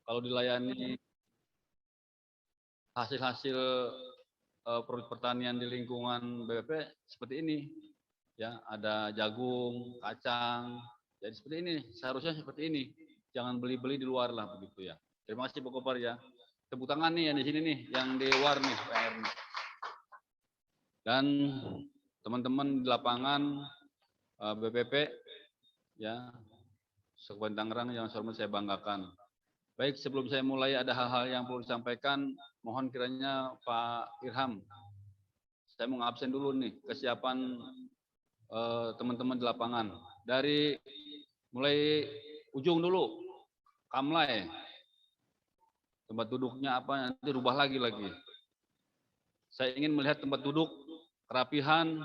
kalau dilayani hasil-hasil produk pertanian di lingkungan BPP seperti ini, ya ada jagung, kacang, jadi seperti ini, seharusnya seperti ini, jangan beli-beli di luar lah begitu ya. Terima kasih Pak Kopar ya. Tepuk tangan nih yang di sini nih, yang di luar nih, PR nih. Dan teman-teman di lapangan BPP ya, Kabupaten Tangerang yang saya banggakan. Baik, sebelum saya mulai ada hal-hal yang perlu disampaikan, mohon kiranya Pak Irham, saya mau ngabsen dulu nih kesiapan teman-teman di lapangan. Dari mulai ujung dulu, Kamlai, tempat duduknya apa nanti rubah lagi. Saya ingin melihat tempat duduk, kerapihan,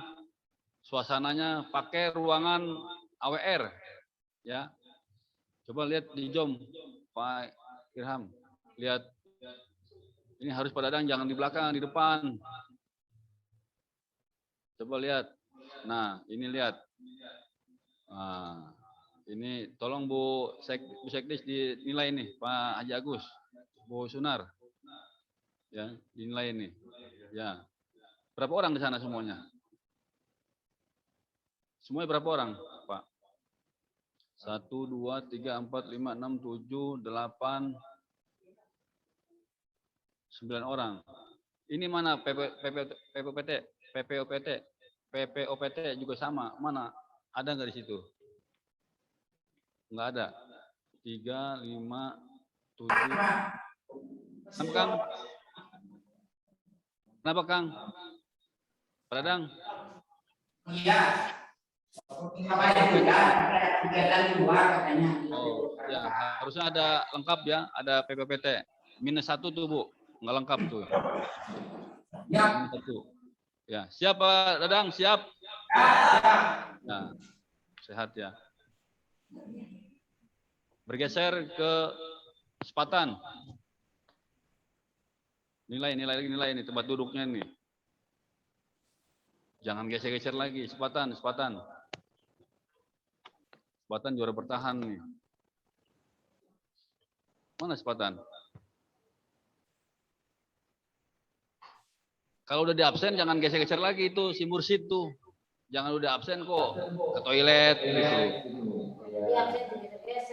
suasananya, pakai ruangan AWR, ya. Coba lihat di Jom, Pak Irham, lihat ini harus Pak Dadang, jangan di belakang, di depan. Coba lihat. Nah, ini lihat. Nah, ini tolong Bu Sekdis dinilai nih, Pak Haji Agus, Bu Sunar. Ya, dinilai ini. Ya. Berapa orang di sana semuanya? Semuanya berapa orang, Pak? 1, 2, 3, 4, 5, 6, 7, 8, 9 orang. Ini mana PPOPT juga sama. Mana? Ada nggak di situ? Nggak ada. 3, 5, 7. Kenapa Kang? Kenapa Kang? Pak Dadang? Iya. Apa ya kegiatan di luar katanya. Oh, ya harusnya ada lengkap ya, ada PPPT. -1 tuh Bu, nggak lengkap tuh. Ya. -1. Ya, siap Pak Dadang, siap. Nah, sehat ya. Bergeser ke Sepatan. Nilai ini tempat duduknya nih. Jangan geser-geser lagi, Sepatan. Sepatan juara bertahan nih. Mana Sepatan? Kalau udah di absen jangan geser-geser lagi itu si Mursid tuh. Jangan udah absen kok ke toilet gitu.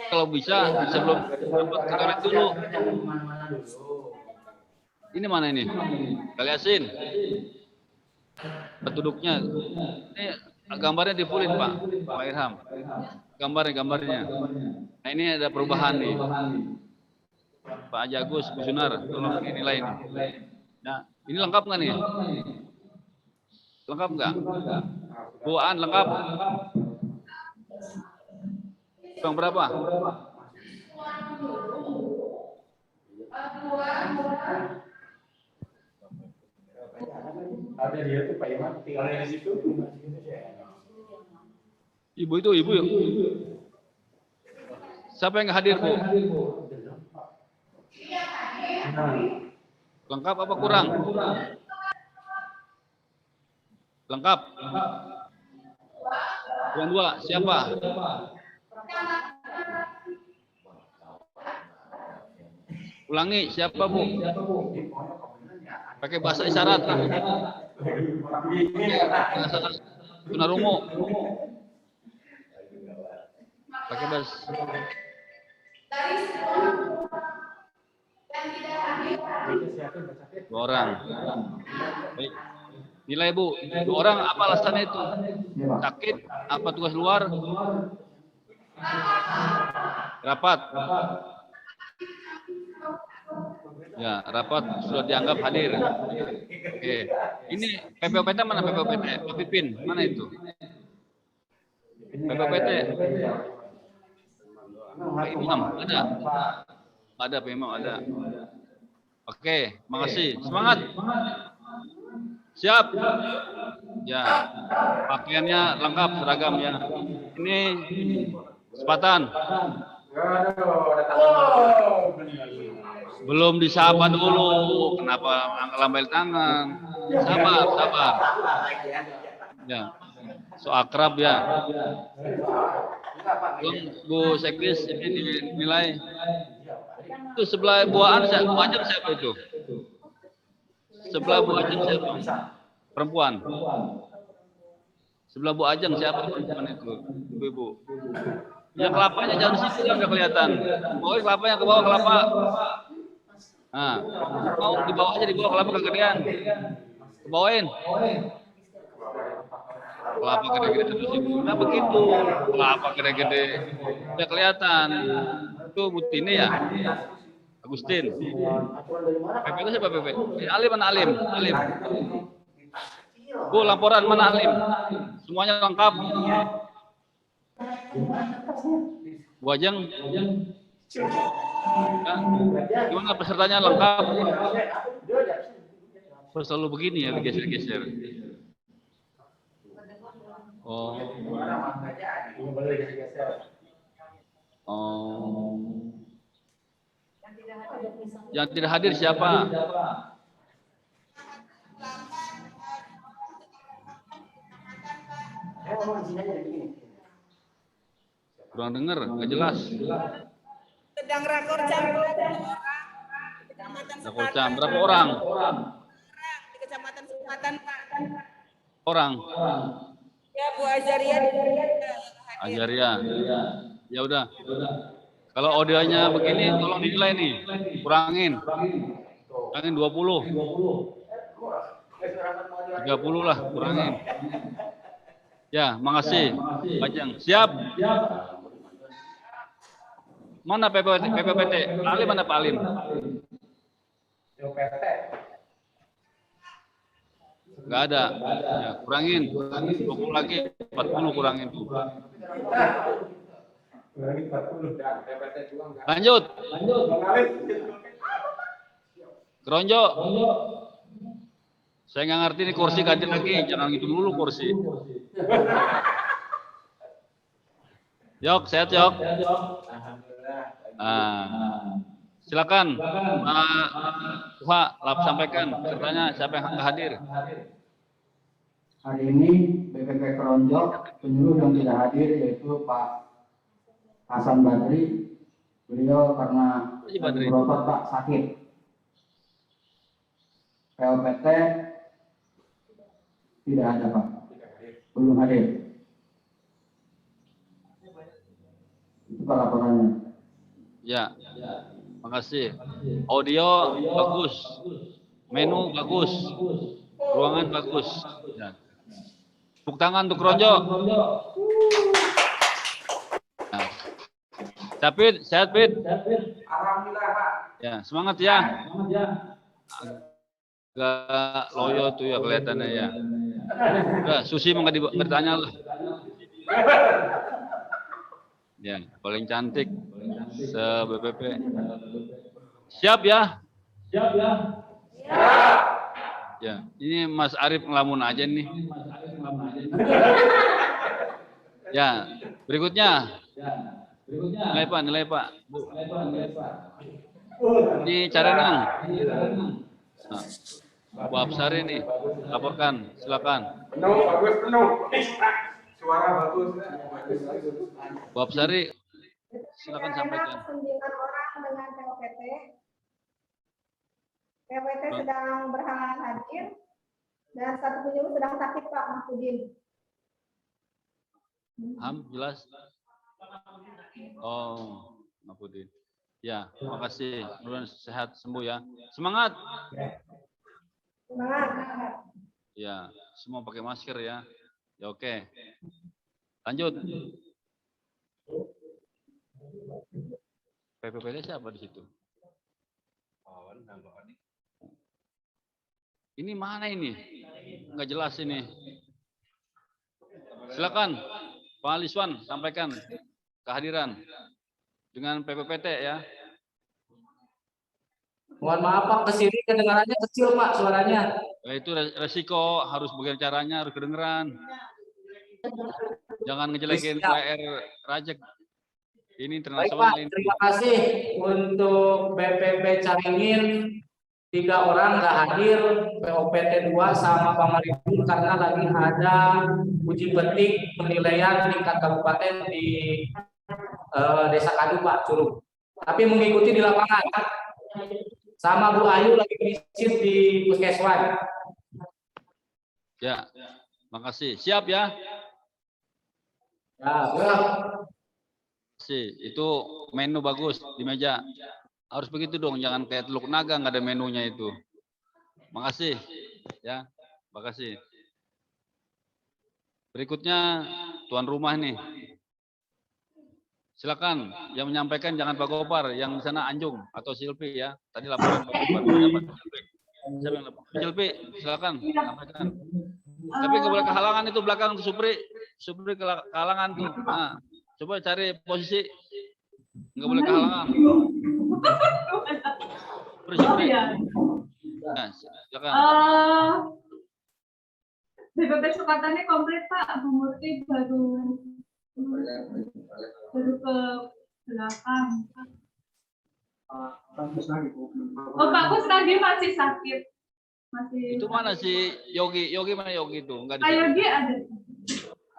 Kalau bisa sebelum dapat ke toilet dulu. Ini mana ini? Kaliasin. Duduknya. Ini gambarnya difulin Pak Irham. Gambarnya. Nah ini ada perubahan nih. Pak Haji Agus, Bu Sunar, tolong dinilai ini. Nah, ini lengkap nggak nih? Lengkap nggak? Bu An lengkap? Bang berapa? Ada dia tuh Pak Iman tinggal di situ. Ibu itu ibu yuk. Siapa yang hadir Bu? Lengkap apa kurang? Lengkap. Yang dua siapa? Ulangi siapa Bu? Pakai bahasa isyarat. Tunarungu. Pakai bahasa. Dua orang. Baik. Nilai Bu. 2 orang apa alasannya itu? Sakit? Apa tugas luar? Rapat. Ya, rapat sudah dianggap hadir. Oke. Ini PPOPT mana PPOPT? Pak Pipin, mana itu? PPOPT. Pak Imam, ada? Ada Pak Imam, ada. Oke, makasih. Semangat. Siap. Ya, pakaiannya lengkap, seragam ya. Ini Sepatan. Belum disapa dulu, kenapa lambai tangan? Sabar. Ya, so akrab ya. Bu Sekdis ini dinilai. Itu sebelah Bu Ajeng siapa itu? Sebelah Bu Ajeng siapa? Perempuan. Sebelah Bu Ajeng siapa perempuan itu? Ibu-ibu. Yang kelapanya jangan situ kan udah kelihatan. Pokoknya kelapanya ke bawah kelapa. Nah, mau di bawah aja, di bawah kelapa kegedean. Ke bawain. Kelapa gede-gede terus ibu. Nah begitu. Kelapa gede-gede. Udah kelihatan. Itu Butini ya? Agustin. PP itu siapa PP? Alim mana Alim? Alim. Bu, laporan mana Alim? Semuanya lengkap. Bu Ajeng. Ya, gimana pesertanya lengkap? Kok selalu begini ya, digeser-geser. Oh. Oh. Yang tidak hadir siapa? Kurang dengar, nggak jelas. Sedang rakor jam Kecamatan Berapa orang? di Kecamatan Sepatan, Pak. Orang. Ya, Bu Azaria. Ajaria. Ya udah. Kalau audionya begini, tolong dinilai nih. Kurangin 20. 30 lah, kurangin. Ya, makasih. Ajeng. Siap. Mana PPPT? Alim mana Pak Alim? Enggak ada. Ya, kurangin. 20 lagi, 40 kurangin tuh. Lanjut. Keronjo. Saya nggak ngerti nih kursi ganti lagi. Jangan gitu dulu kursi. Yok, sehat Yok. Silakan Pak sampaikan pesertanya siapa yang nggak hadir. Hari ini BPP Keronjo penyuluh yang tidak hadir yaitu Pak Hasan Badri. Beliau karena berotot Pak sakit. POPT tidak ada Pak, belum hadir. Itu Pak laporannya. Ya, makasih. Audio bagus, menu bagus, ruangan bagus. Ya. Tepuk tangan untuk Keronjo. Nah. Sehat Pit. Alhamdulillah Pak. Ya, semangat ya. Agak loyo tuh ya kelihatannya ya. Udah, Susi mau nggak ditanya lah. Ya, paling cantik se-BPP. Siap ya? Siap ya. Ya, ini Mas Arif ngelamun aja nih. Ya, berikutnya. Nilai Pak. Bu. Ini Carenang. Nah, Bu Absari nih, laporkan, silakan. Penuh. Suara bagus. Bu Absari, silakan sampaikan. 9 orang dengan POPT. POPT sedang berhalangan hadir dan satu penyuluh sedang sakit Pak Mahfudin. Jelas? Oh, Mahfudin. Ya, makasih. Mudah-mudahan sehat sembuh ya. Semangat. Semangat. Ya, semua pakai masker ya. Ya oke. Lanjut. PPPD siapa di situ? Ini mana ini? Enggak jelas ini. Silakan Pak Aliswan sampaikan kehadiran dengan PPPT ya. Mohon maaf Pak, kesini kedengarannya kecil Pak suaranya. Itu resiko, harus bagaimana caranya, harus kedengeran. Jangan ngejelekin PR Rajek. Ini Baik internasional. Pak, terima kasih untuk BPP Caringin. 3 orang nggak hadir, POPT 2 sama Pak Marifun karena lagi ada uji petik penilaian tingkat kabupaten di Desa Kadu Pak, Curug. tapi mengikuti di lapangan. Sama Bu Ayu lagi visit di Puskeswan. Ya, makasih. Siap ya? Ya, Sih, itu menu bagus di meja. Harus begitu dong, jangan kayak Teluk Naga nggak ada menunya itu. Makasih, ya, makasih. Berikutnya tuan rumah nih. Silakan, yang menyampaikan jangan Pak Gopar, yang di sana Anjung atau Silpi ya. Tadi laporan Pak Gopar. Siapa yang lapor? Silpi, silakan sampaikan. Tapi nggak boleh kehalangan itu belakang tuh Supri kehalangan tuh. Nah, coba cari posisi nggak boleh kehalangan. Supri. Nah, silakan. BPP Sukatannya komplit Pak, Bu Murti baru ke belakang. Oh Pak Kusnadi masih sakit. Masih. Itu mana si Yogi? Yogi mana Yogi itu? Enggak di sini. Yogi ada.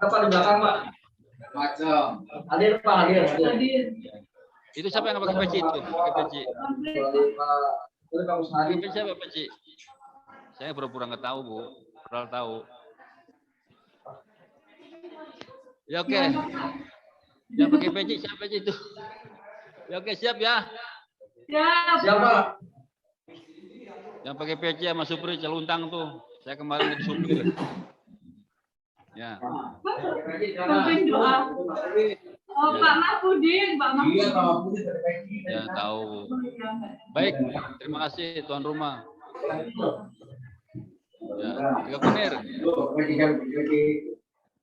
apa di belakang Pak? Macam. Hadir Pak, hadir. Itu siapa yang pakai peci itu? Pakai peci. Komplit. Peci siapa peci? Saya pura-pura nggak tahu Bu. Pernah tahu. Ya oke. Yang pakai peci siapa peci itu? Ya oke siap ya. Siap. Yang pakai peci sama supir celuntang tuh. Saya kemarin jadi supir. Ya. Mungkin doa. Oh Pak Mahfudin, Pak Mahfudin. Ya tahu. Baik, terima kasih tuan rumah. Ya, Tiga Kunir.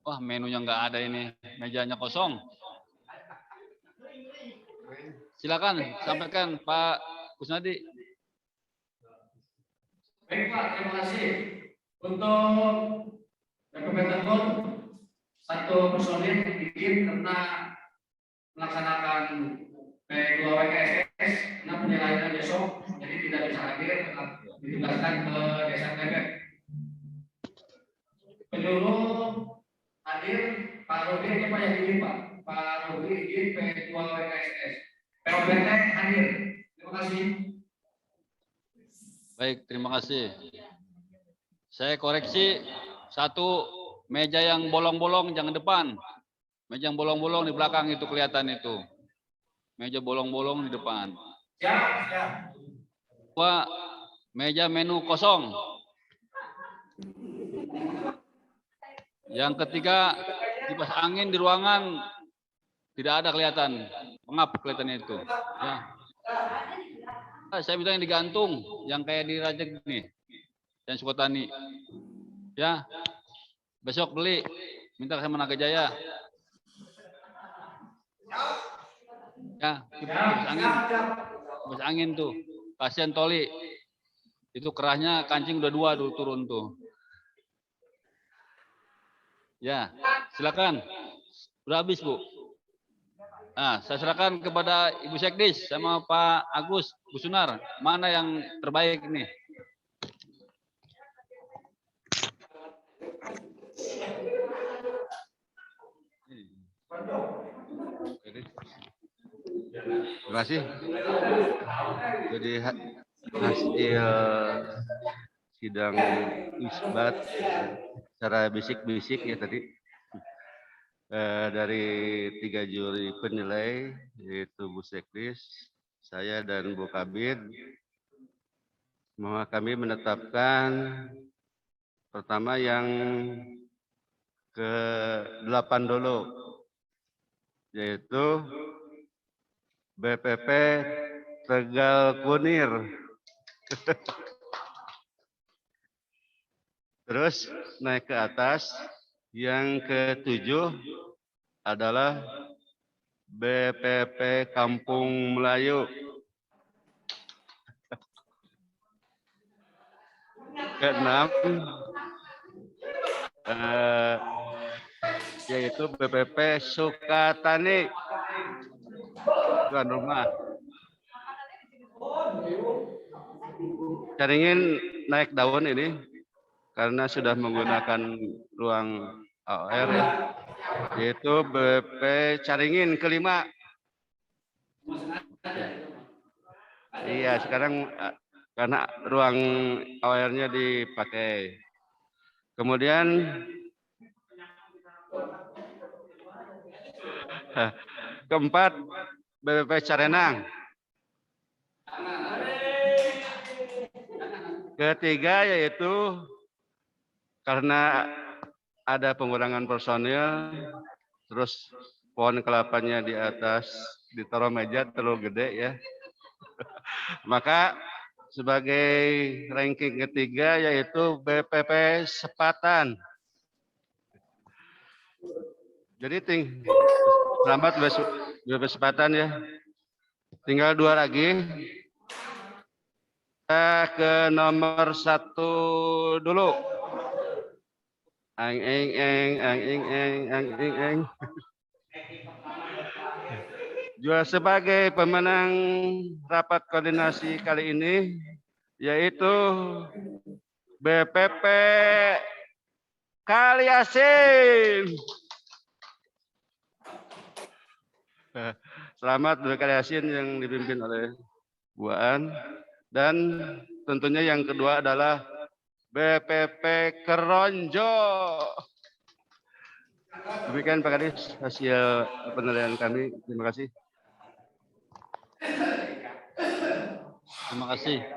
Wah, menunya nggak ada ini, mejanya kosong. Silakan sampaikan Pak Kusnadi. Baik Pak, terima kasih. Untuk BPP Terbon, satu personil izin karena melaksanakan P2 WKSS karena penyelenggaraan besok, jadi tidak bisa hadir, tetap ditugaskan ke Desa Tebet. Penyuluh hadir Pak Rudi, ini Pak yang ini Pak. Pak Rudi izin P2 WKSS. POPT hadir. Terima kasih. Baik, terima kasih. Saya koreksi, satu meja yang bolong-bolong jangan depan. Meja yang bolong-bolong di belakang itu kelihatan itu. Meja bolong-bolong di depan. Dua, meja menu kosong. Yang ketiga, kipas angin di ruangan tidak ada kelihatan. Pengap kelihatannya itu. Ya. Saya minta yang digantung, yang kayak di Rajek nih, yang Sukotani. Ya, besok beli, minta sama Naga Jaya. Ya, kipas angin tuh, kasihan Toli. Itu kerahnya kancing udah 2 dulu turun tuh. Ya, silakan. Udah habis Bu. Nah, saya serahkan kepada Ibu Sekdis sama Pak Agus Busunar. Mana yang terbaik ini? Terima kasih. Jadi hasil sidang isbat secara bisik-bisik ya tadi. Dari 3 juri penilai, yaitu Bu Sekdis, saya dan Bu Kabir, maka kami menetapkan pertama yang ke-8 dulu, yaitu BPP Tegal Kunir. Terus naik ke atas, yang ke-7 adalah BPP Kampung Melayu. Ke-6 yaitu BPP Sukatani. Tuan rumah. Caringin naik daun ini karena sudah menggunakan ruang AOR ya, yaitu BP Caringin ke-5. Iya, sekarang karena ruang awalnya dipakai. Kemudian keempat, BPP Carenang. Ketiga yaitu karena ada pengurangan personil, terus pohon kelapanya di atas ditaruh meja terlalu gede ya. Maka sebagai ranking ketiga yaitu BPP Sepatan. Jadi selamat BPP Sepatan ya. Tinggal 2 lagi. Kita ke nomor 1 dulu. Ang eng eng, ang eng eng, ang eng eng. Juga sebagai pemenang rapat koordinasi kali ini yaitu BPP Kaliasin. Selamat BPP Kaliasin yang dipimpin oleh Bu Aan. Dan tentunya yang kedua adalah BPP Keronjo. Demikian Pak Kadis hasil penilaian kami. Terima kasih. Terima kasih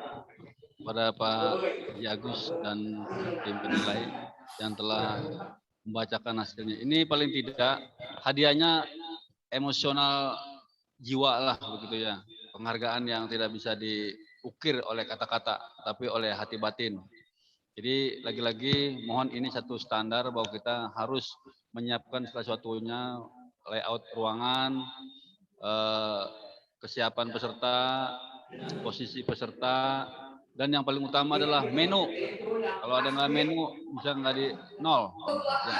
kepada Pak Haji Agus dan tim penilai yang telah membacakan hasilnya. Ini paling tidak hadiahnya emosional jiwa lah begitu ya. Penghargaan yang tidak bisa diukir oleh kata-kata, tapi oleh hati batin. Jadi lagi-lagi mohon ini satu standar bahwa kita harus menyiapkan segala sesuatunya, layout ruangan, kesiapan peserta, posisi peserta, dan yang paling utama adalah menu. Kalau ada nggak menu, bisa nggak di nol. Ya.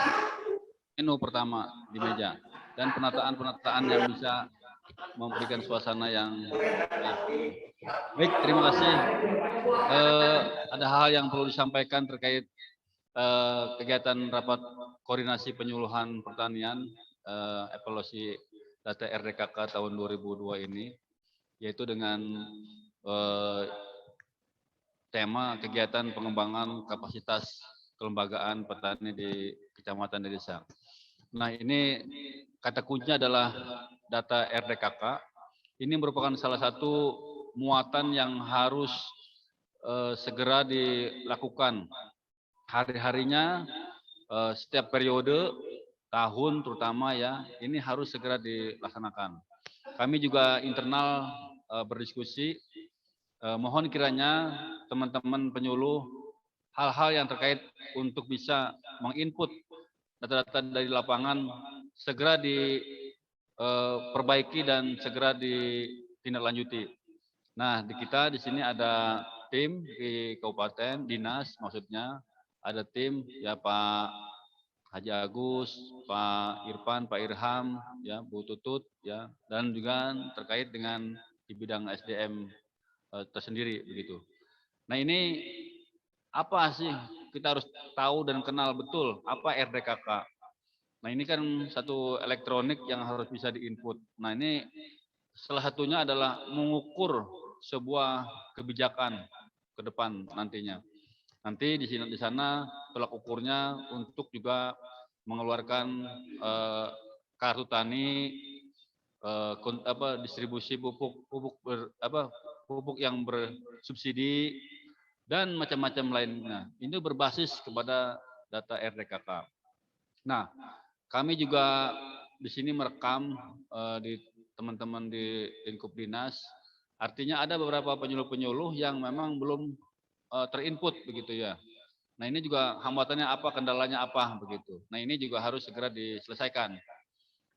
Menu pertama di meja. Dan penataan-penataan yang bisa memberikan suasana yang baik. Terima kasih. Ada hal yang perlu disampaikan terkait kegiatan rapat koordinasi penyuluhan pertanian, evaluasi data RDKK tahun 2002 ini, yaitu dengan tema kegiatan pengembangan kapasitas kelembagaan petani di kecamatan dan desa. Nah, ini kata kuncinya adalah data RDKK. Ini merupakan salah satu muatan yang harus segera dilakukan hari-harinya, setiap periode tahun terutama ya, ini harus segera dilaksanakan. Kami juga internal berdiskusi, mohon kiranya teman-teman penyuluh hal-hal yang terkait untuk bisa menginput data-data dari lapangan segera diperbaiki dan segera ditindaklanjuti. Nah, di kita di sini ada tim di kabupaten, dinas maksudnya, ada tim ya Pak Haji Agus, Pak Irfan, Pak Irham, ya Bu Tutut, ya, dan juga terkait dengan di bidang SDM tersendiri begitu. Nah, ini apa sih kita harus tahu dan kenal betul apa RDKK. Nah, ini kan satu elektronik yang harus bisa diinput. Nah, ini salah satunya adalah mengukur sebuah kebijakan ke depan nantinya. Nanti di sana tolak ukurnya untuk juga mengeluarkan kartu tani, distribusi pupuk yang bersubsidi dan macam-macam lainnya. Ini berbasis kepada data RDKK. Nah, kami juga di sini merekam di teman-teman di lingkup dinas. Artinya ada beberapa penyuluh-penyuluh yang memang belum terinput begitu ya. Nah, ini juga hambatannya apa, kendalanya apa begitu. Nah, ini juga harus segera diselesaikan.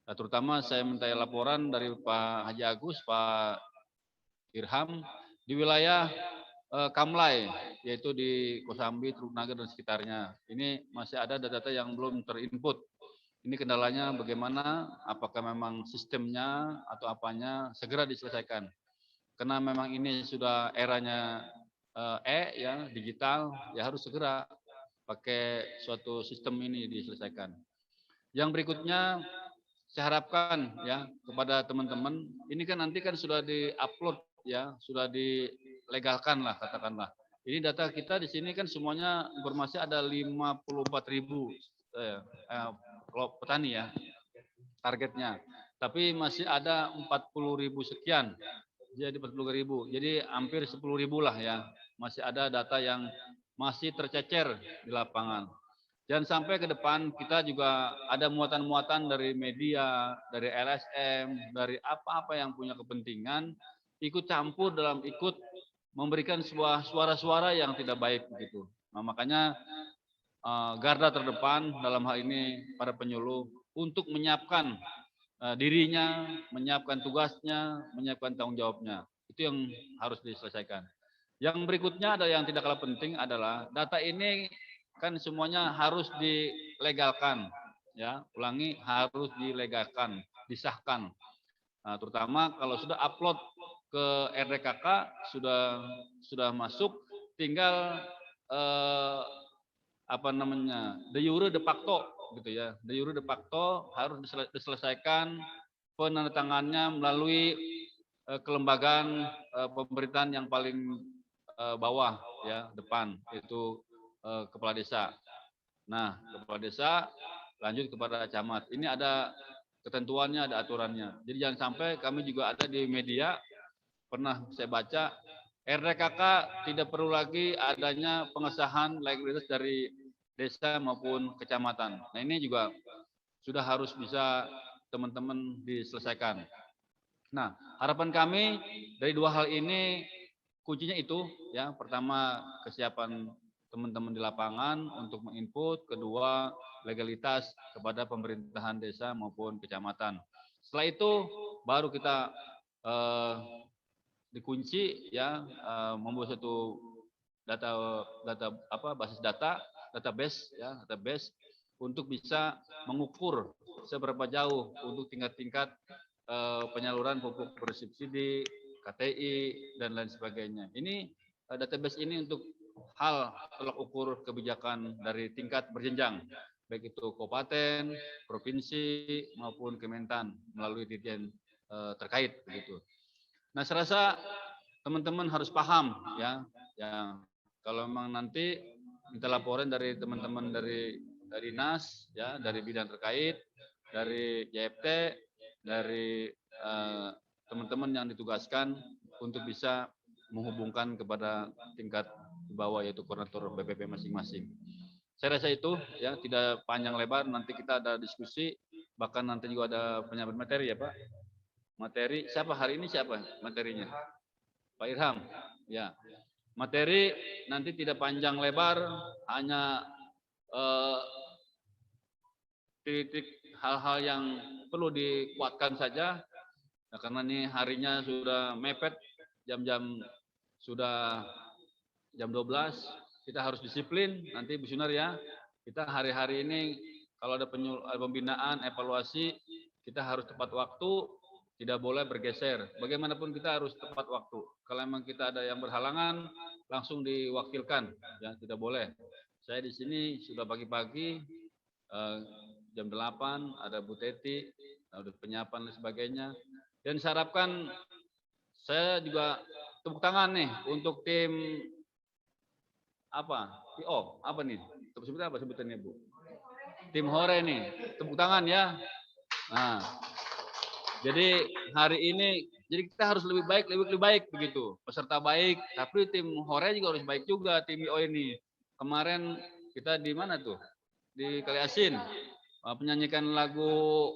Nah, terutama saya minta laporan dari Pak Haji Agus, Pak Irham di wilayah Kamlai, yaitu di Kosambi, Trugnaga dan sekitarnya. Ini masih ada data-data yang belum terinput. Ini kendalanya bagaimana? Apakah memang sistemnya atau apanya segera diselesaikan? Karena memang ini sudah eranya ya digital, ya harus segera pakai suatu sistem ini diselesaikan. Yang berikutnya saya harapkan ya kepada teman-teman, ini kan nanti kan sudah di-upload ya, sudah dilegalkan lah katakanlah. Ini data kita di sini kan semuanya informasi ada 54.000 petani ya targetnya. Tapi masih ada 40.000 sekian. Jadi 40.000. Jadi hampir 10.000 lah ya. Masih ada data yang masih tercecer di lapangan. Jangan sampai ke depan kita juga ada muatan-muatan dari media, dari LSM, dari apa-apa yang punya kepentingan ikut campur dalam ikut memberikan sebuah suara-suara yang tidak baik begitu. Nah, makanya garda terdepan dalam hal ini para penyuluh untuk menyiapkan dirinya, menyiapkan tugasnya, menyiapkan tanggung jawabnya. Itu yang harus diselesaikan. Yang berikutnya ada yang tidak kalah penting adalah data ini kan semuanya harus dilegalkan, ya. Ulangi, harus dilegalkan, disahkan. Nah, terutama kalau sudah upload ke RDKK sudah masuk, tinggal de jure de facto gitu ya. De jure de facto harus diselesaikan penandatangannya melalui kelembagaan pemerintahan yang paling bawah ya, depan, itu kepala desa. Nah, kepala desa lanjut kepada camat. Ini ada ketentuannya, ada aturannya. Jadi jangan sampai kami juga ada di media pernah saya baca RDKK tidak perlu lagi adanya pengesahan legalitas dari desa maupun kecamatan. Nah, ini juga sudah harus bisa teman-teman diselesaikan. Nah, harapan kami dari dua hal ini kuncinya itu ya, pertama kesiapan teman-teman di lapangan untuk menginput, kedua legalitas kepada pemerintahan desa maupun kecamatan. Setelah itu baru kita dikunci ya, membuat satu database untuk bisa mengukur seberapa jauh untuk tingkat-tingkat penyaluran pupuk bersubsidi, KTI dan lain sebagainya. Ini database ini untuk hal tolak ukur kebijakan dari tingkat berjenjang, baik itu kabupaten, provinsi maupun Kementan melalui dirjen terkait begitu. Nah, saya rasa teman-teman harus paham ya, kalau memang nanti minta laporan dari teman-teman dari Dinas ya, dari bidang terkait, dari JFT, dari teman-teman yang ditugaskan untuk bisa menghubungkan kepada tingkat di bawah, yaitu koordinator BPP masing-masing. Saya rasa itu ya, tidak panjang lebar, nanti kita ada diskusi, bahkan nanti juga ada penyampaian materi ya Pak. Materi siapa hari ini, siapa materinya? Pak Irham. Ya. Materi nanti tidak panjang lebar, hanya titik hal-hal yang perlu dikuatkan saja. Nah, karena ini harinya sudah mepet, jam-jam sudah jam 12, kita harus disiplin nanti Bu Sunar ya. Kita hari-hari ini kalau ada pembinaan, evaluasi, kita harus tepat waktu. Tidak boleh bergeser. Bagaimanapun kita harus tepat waktu. Kalau memang kita ada yang berhalangan, langsung diwakilkan. Ya, tidak boleh. Saya di sini sudah pagi-pagi, jam 8, ada Bu Teti, ada penyiapan dan sebagainya. Dan saya harapkan, saya juga tepuk tangan nih untuk tim apa nih? Sebutnya apa sebutannya Bu? Tim Hore nih, tepuk tangan ya. Nah. Jadi hari ini, jadi kita harus lebih baik begitu. Peserta baik, tapi tim Hore juga harus baik juga, tim IO ini. Kemarin kita di mana tuh? Di Kali Asin, menyanyikan lagu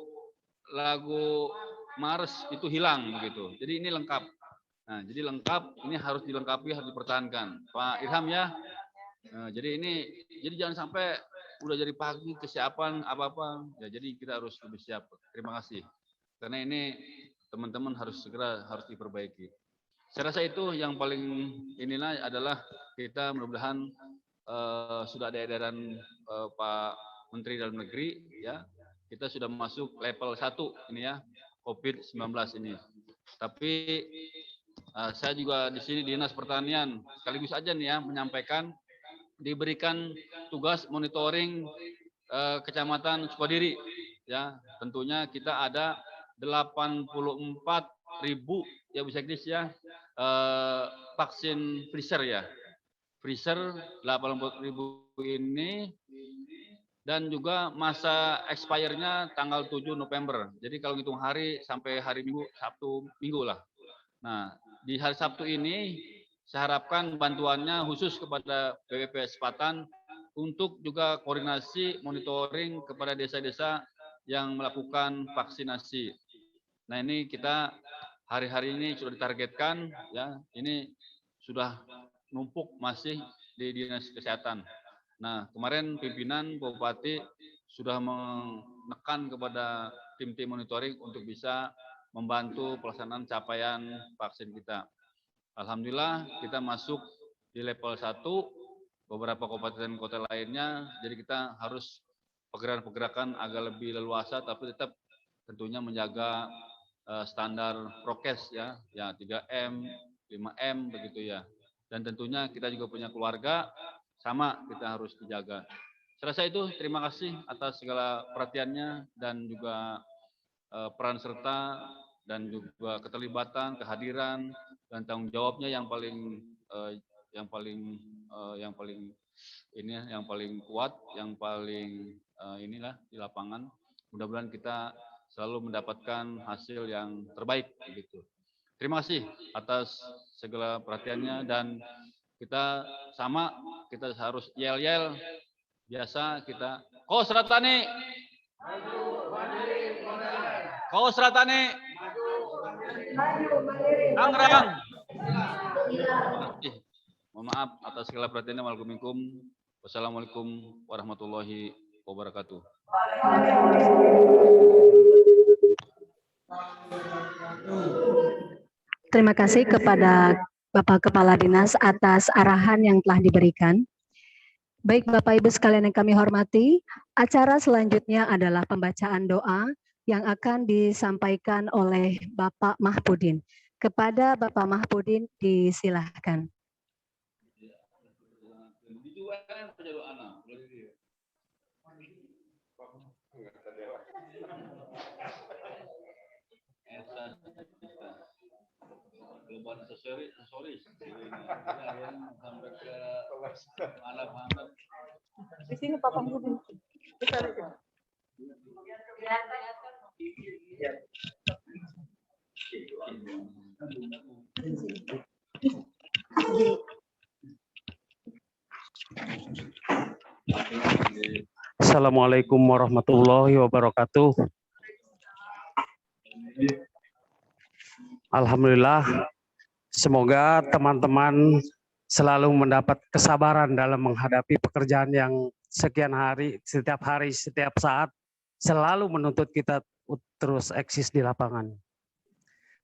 Mars itu hilang begitu. Jadi ini lengkap. Nah, jadi lengkap, ini harus dilengkapi, harus dipertahankan. Pak Irham ya. Nah, jadi jangan sampai udah jadi pagi kesiapan apa-apa. Ya, jadi kita harus lebih siap. Terima kasih. Karena ini teman-teman harus diperbaiki. Saya rasa itu yang paling inilah adalah kita mudah-mudahan sudah ada edaran Pak Menteri Dalam Negeri ya. Kita sudah masuk level 1 ini ya, COVID-19 ini. Tapi saya juga di sini Dinas Pertanian sekaligus aja nih ya menyampaikan diberikan tugas monitoring Kecamatan Sukodiri ya tentunya kita ada 84.000 ya Bu Sekdis ya vaksin freezer ya. Freezer 84.000 ini dan juga masa expire-nya tanggal 7 November. Jadi kalau hitung hari sampai hari Minggu, Sabtu Minggu lah. Nah, di hari Sabtu ini saya harapkan bantuannya khusus kepada BPP Sepatan untuk juga koordinasi monitoring kepada desa-desa yang melakukan vaksinasi. Nah, ini kita hari-hari ini sudah ditargetkan ya. Ini sudah numpuk masih di Dinas Kesehatan. Nah, kemarin pimpinan Bupati sudah menekan kepada tim-tim monitoring untuk bisa membantu pelaksanaan capaian vaksin kita. Alhamdulillah kita masuk di level 1, beberapa kabupaten kota lainnya, jadi kita harus pergerakan agak lebih leluasa, tapi tetap tentunya menjaga standar prokes ya 3M, 5M begitu ya. Dan tentunya kita juga punya keluarga, sama kita harus dijaga. Saya rasa itu, terima kasih atas segala perhatiannya dan juga peran serta dan juga keterlibatan, kehadiran dan tanggung jawabnya yang paling kuat, yang paling inilah di lapangan. Mudah-mudahan kita selalu mendapatkan hasil yang terbaik begitu. Terima kasih atas segala perhatiannya dan kita harus yel-yel biasa kita. Kaus Ratani. Kaus Ratani. Tangerang. Mohon maaf atas segala perhatiannya. Wassalamualaikum warahmatullahi wabarakatuh. Terima kasih kepada Bapak Kepala Dinas atas arahan yang telah diberikan. Baik Bapak Ibu sekalian yang kami hormati, acara selanjutnya adalah pembacaan doa yang akan disampaikan oleh Bapak Mahpudin. Kepada Bapak Mahpudin disilahkan. Di sini Pak Mahpudin. Assalamualaikum warahmatullahi wabarakatuh. Alhamdulillah, semoga teman-teman selalu mendapat kesabaran dalam menghadapi pekerjaan yang sekian hari, setiap saat, selalu menuntut kita terus eksis di lapangan.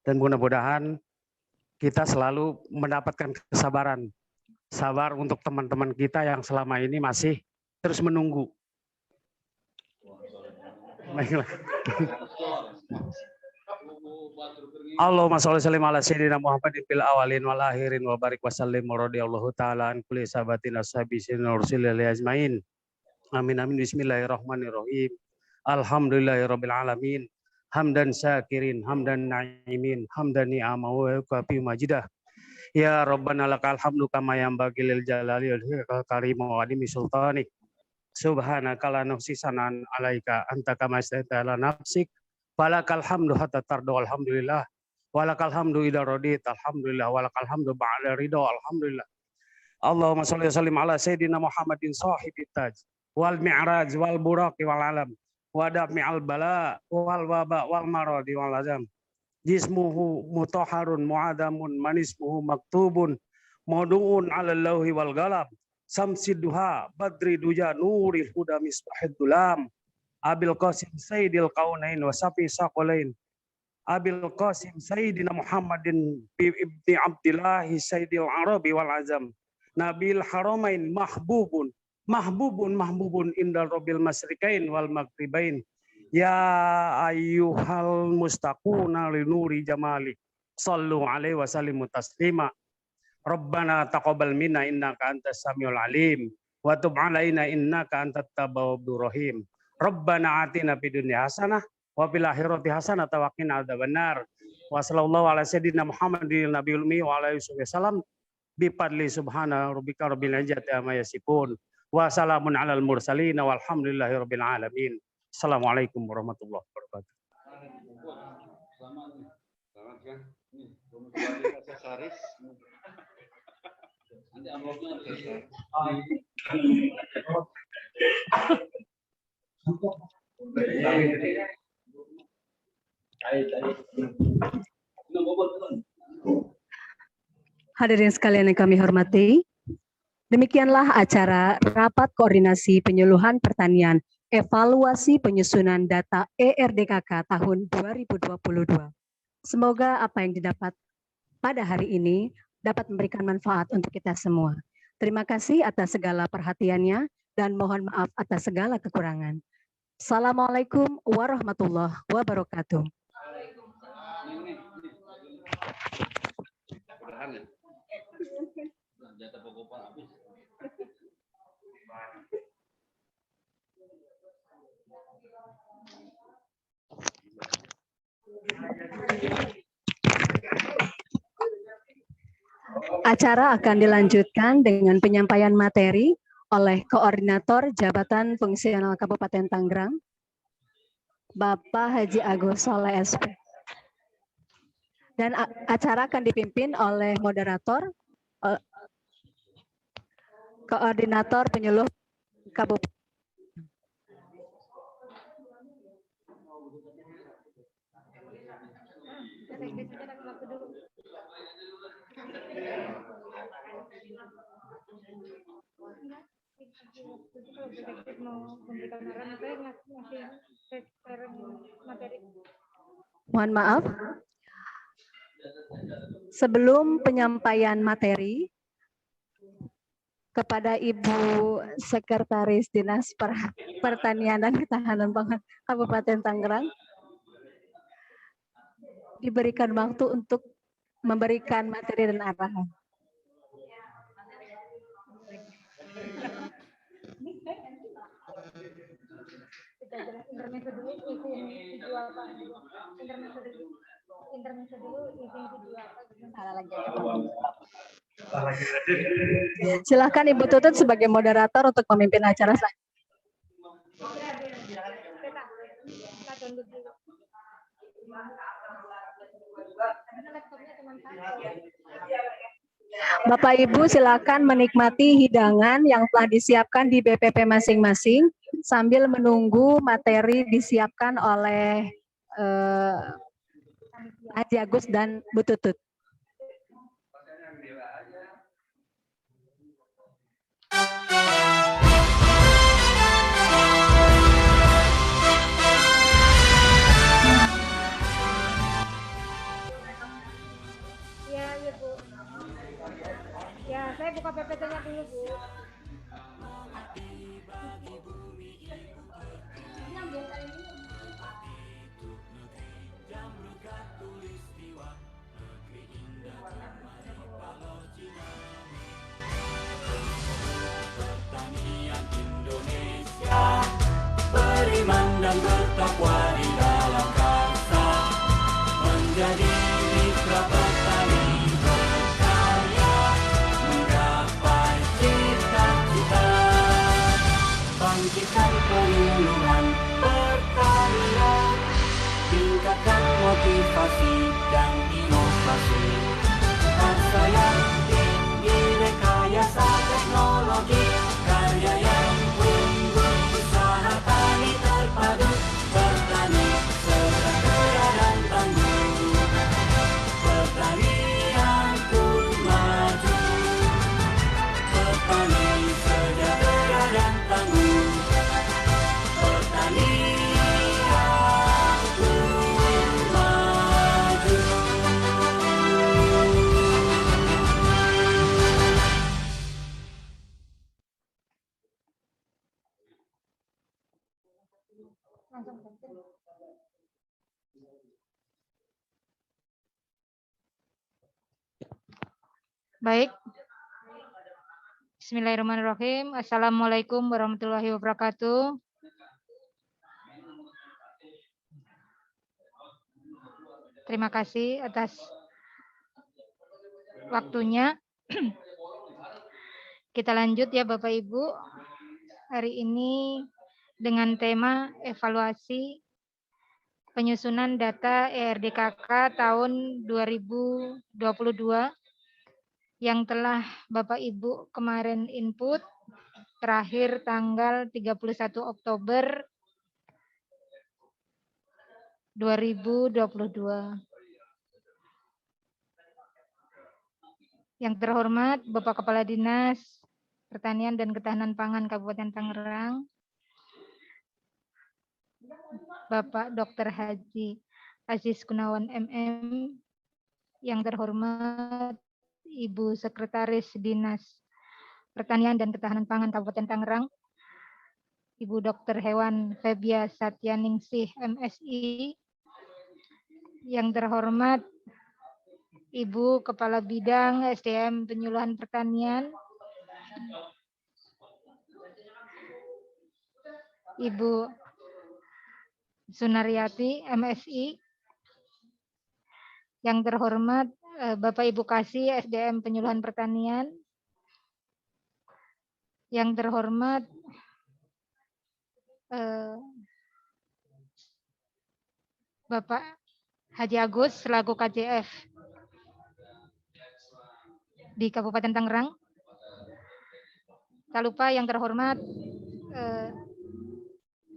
Dan mudah-mudahan kita selalu mendapatkan kesabaran. Sabar untuk teman-teman kita yang selama ini masih terus menunggu. Baiklah. Allahumma sholli sallim ala sayyidina Muhammadin fil awalin wal akhirin wa barik wa sallim radhiyallahu taala an kulli sahabatin ashabi sayyidina Rasulillah ajmain. Amin amin bismillahirrahmanirrahim. Alhamdulillahirabbil alamin. Hamdan syakirin, hamdan na'imin, hamdan ni'ama wa kafi majidah. Ya Rabbana lakal hamdu kama yanbaghi lil jalali wal karim wa adimi sultanik. Subhanaka la nuhsi sanan alaika anta kama astaita ala nafsik. Walakal hamdu hatta tardu alhamdulillah. Walakal hamdu idza radit alhamdulillah. Walakal hamdu ba'da ridha alhamdulillah. Allahumma shalli wa sallim ala sayyidina Muhammadin sahibit taj wal mi'raj wal buraqi wal alam wa dami'al bala wal waba wal maradi wal azam. Jismuhu mutahharun mu'adamun manismuhu maktubun maudu'un 'ala lauhi wal galam samsid duha badri duja nuril huda misbahid dulam Abil Qasim Sayyidil Kaunain wa Safi Saqalain Abil Qasim Sayyidina Muhammadin ibni Abdillah Sayyidil Arabi wal Azam Nabil Haramain mahbubun indal Rabbil Masrikain wal Maghribain. Ya ayyuhal mustaquna li nuri jamali sallu alaihi wa sallimu taslima. Rabbana taqabbal minna innaka antas samiul alim wa tub alaina innaka antat tawwabur rahim. Rabbana atina fid dunya hasanah wa fil akhirati hasanah wa qina adzabannar. Wa sallallahu ala sayyidina Muhammadin nabiyil ummi wa ala alihi wasallam bi fadli subhana rabbika rabbil izzati amma yasifun. Wa salamun alal mursalin walhamdulillahi rabbil alamin. Assalamualaikum warahmatullahi wabarakatuh. Selamat kan? Nih, rumus aksesoris. Nanti amplopnya Hadirin sekalian yang kami hormati, demikianlah acara Rapat Koordinasi Penyuluhan Pertanian Evaluasi Penyusunan Data ERDKK tahun 2022. Semoga apa yang didapat pada hari ini dapat memberikan manfaat untuk kita semua. Terima kasih atas segala perhatiannya dan mohon maaf atas segala kekurangan. Assalamualaikum warahmatullahi wabarakatuh. Acara akan dilanjutkan dengan penyampaian materi oleh Koordinator Jabatan Fungsional Kabupaten Tangerang, Bapak Haji Agus Soleh SP. Dan acara akan dipimpin oleh moderator, Koordinator Penyuluh Kabupaten. Mohon maaf. Sebelum penyampaian materi kepada Ibu Sekretaris Dinas Pertanian dan Ketahanan Pangan Kabupaten Tangerang, diberikan waktu untuk memberikan materi dan arahan. Silakan Ibu Tutut sebagai moderator untuk memimpin acara selanjutnya. Bapak Ibu silakan menikmati hidangan yang telah disiapkan di BPP masing-masing sambil menunggu materi disiapkan oleh Haji Agus dan Bu Tutut. Ya, saya buka PPT-nya dulu, Bu. Pertanian Indonesia beriman dan bertakwa di dalam karsa, menjadi mitra petani berkarya, menggapai cita-cita, bangkitkan penyuluhan pertanian, tingkatkan motivasi dan inovasi, karsa yang tinggi, rekayasa teknologi, karya yang unggul, usaha tani terpadu, bertani sejahtera dan tangguh, pertanian pun maju, petani sejahtera dan tangguh, pertanian pun maju. Baik. Bismillahirrahmanirrahim. Assalamualaikum warahmatullahi wabarakatuh. Terima kasih atas waktunya. Kita lanjut ya Bapak Ibu. Hari ini dengan tema evaluasi penyusunan data ERDKK tahun 2022 yang telah Bapak Ibu kemarin input terakhir tanggal 31 Oktober 2022. Yang terhormat Bapak Kepala Dinas Pertanian dan Ketahanan Pangan Kabupaten Tangerang, Bapak Dr. Haji Aziz Gunawan MM, yang terhormat Ibu Sekretaris Dinas Pertanian dan Ketahanan Pangan Kabupaten Tangerang, Ibu Dr. Hewan Febia Satyaningsih MSI, yang terhormat Ibu Kepala Bidang SDM Penyuluhan Pertanian, Ibu Sunaryati MSI, yang terhormat Bapak Ibu Kasih SDM Penyuluhan Pertanian, yang terhormat Bapak Haji Agus selaku KJF di Kabupaten Tangerang. Tak lupa yang terhormat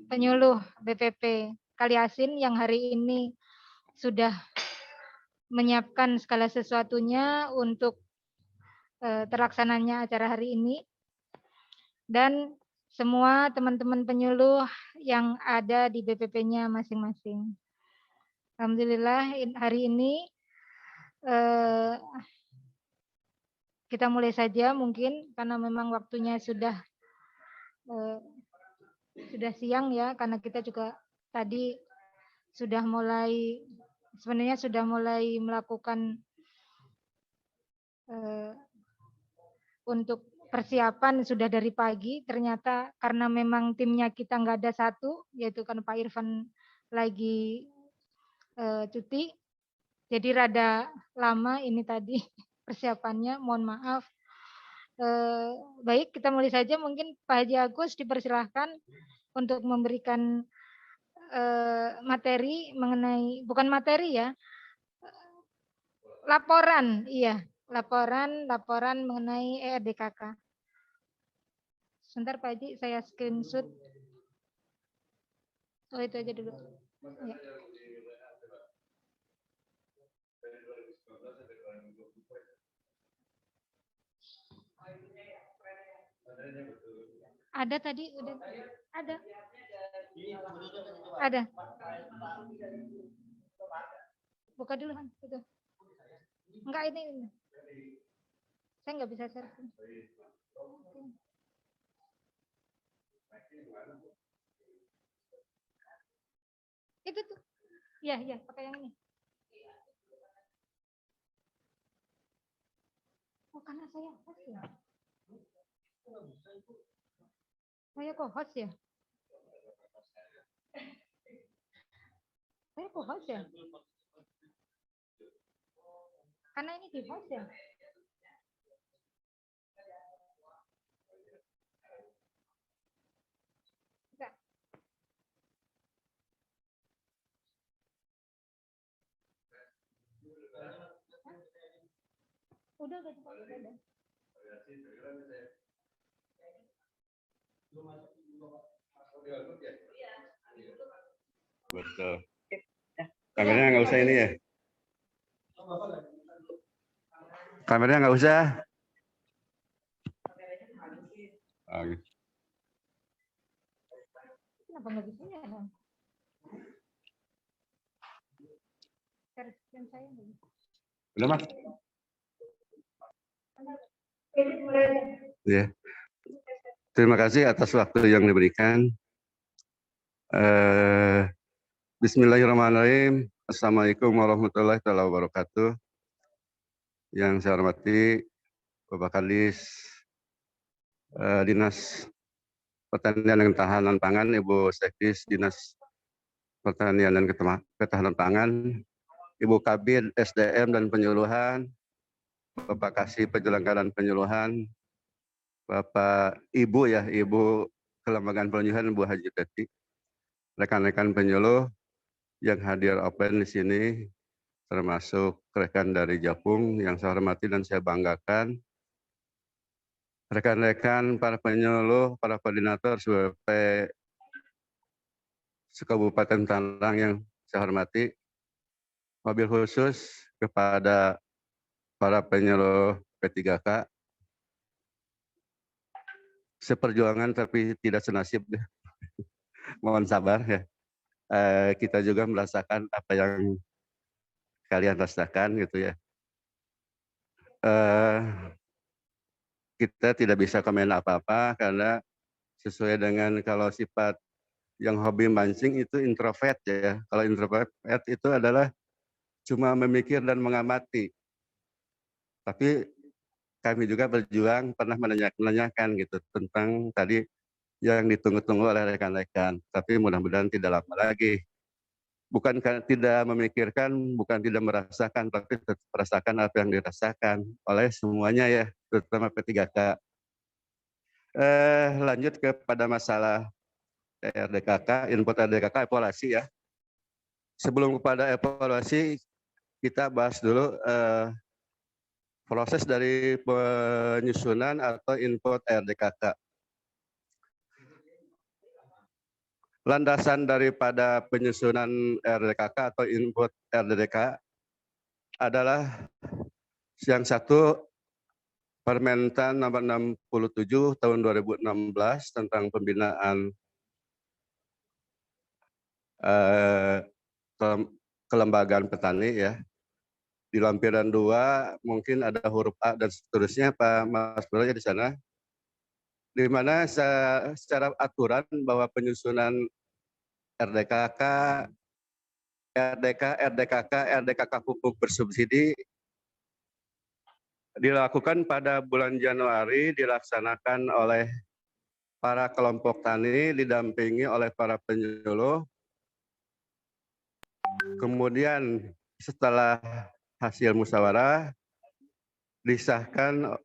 penyuluh BPP Kaliasin yang hari ini sudah menyiapkan segala sesuatunya untuk terlaksananya acara hari ini, dan semua teman-teman penyuluh yang ada di BPP-nya masing-masing. Alhamdulillah hari ini kita mulai saja mungkin karena memang waktunya sudah siang ya, karena kita juga tadi sudah mulai melakukan untuk persiapan sudah dari pagi. Ternyata karena memang timnya kita nggak ada satu, yaitu kan Pak Irfan lagi cuti, jadi rada lama ini tadi persiapannya, mohon maaf. Baik, kita mulai saja. Mungkin Pak Haji Agus dipersilahkan untuk memberikan materi mengenai, bukan materi ya, laporan, iya, laporan mengenai ERDKK. Sebentar Pak Haji, saya screenshot. Oh itu aja dulu. Ya. Ada tadi, udah ada. Ada. Buka dulu kan, itu. Enggak ini. Saya nggak bisa share. Itu tuh. Ya, pakai yang ini. Oh, karena saya host ya. Saya kok host ya? Saya kok host ya? Karena ini di host ya? Enggak. Udah dipakai. Betul. Kameranya nggak usah ini ya? Kameranya nggak usah. Kenapa nggak bisa ya? Saya Udah Mas? Ya. Terima kasih atas waktu yang diberikan. Bismillahirrahmanirrahim. Assalamualaikum warahmatullahi wabarakatuh. Yang saya hormati Bapak Kadis Dinas Pertanian dan Ketahanan Pangan, Ibu Sekdis Dinas Pertanian dan Ketahanan Pangan, Ibu Kabid SDM dan Penyuluhan, Bapak Kasih Penyelenggaraan Penyuluhan, Bapak Ibu ya, Ibu Kelembagaan Penyuluhan, Bu Haji Teti, rekan-rekan penyuluh yang hadir offline di sini, termasuk rekan dari Japung yang saya hormati dan saya banggakan, rekan-rekan para penyuluh, para koordinator SWP Kabupaten Tangerang yang saya hormati, mobil khusus kepada para penyuluh P3K, seperjuangan tapi tidak senasib, mohon sabar ya. Kita juga merasakan apa yang kalian rasakan gitu ya. Kita tidak bisa komen apa-apa karena sesuai dengan kalau sifat yang hobi mancing itu introvert ya. Kalau introvert itu adalah cuma memikir dan mengamati. Tapi kami juga berjuang pernah menanyakan gitu tentang tadi yang ditunggu-tunggu oleh rekan-rekan. Tapi mudah-mudahan tidak lama lagi. Bukan tidak memikirkan, bukan tidak merasakan, tapi tetap merasakan apa yang dirasakan oleh semuanya ya, terutama P3K. Lanjut kepada masalah RDKK, input RDKK, evaluasi ya. Sebelum kepada evaluasi, kita bahas dulu proses dari penyusunan atau input RDKK. Landasan daripada penyusunan RDKK atau input RDKK adalah yang satu, Permentan nomor 67 tahun 2016 tentang pembinaan kelembagaan petani ya. Di lampiran 2 mungkin ada huruf A dan seterusnya Pak Mas Bro di sana. Di mana secara aturan bahwa penyusunan RDKK, RDKK pupuk bersubsidi dilakukan pada bulan Januari, dilaksanakan oleh para kelompok tani didampingi oleh para penyuluh. Kemudian setelah hasil musyawarah disahkan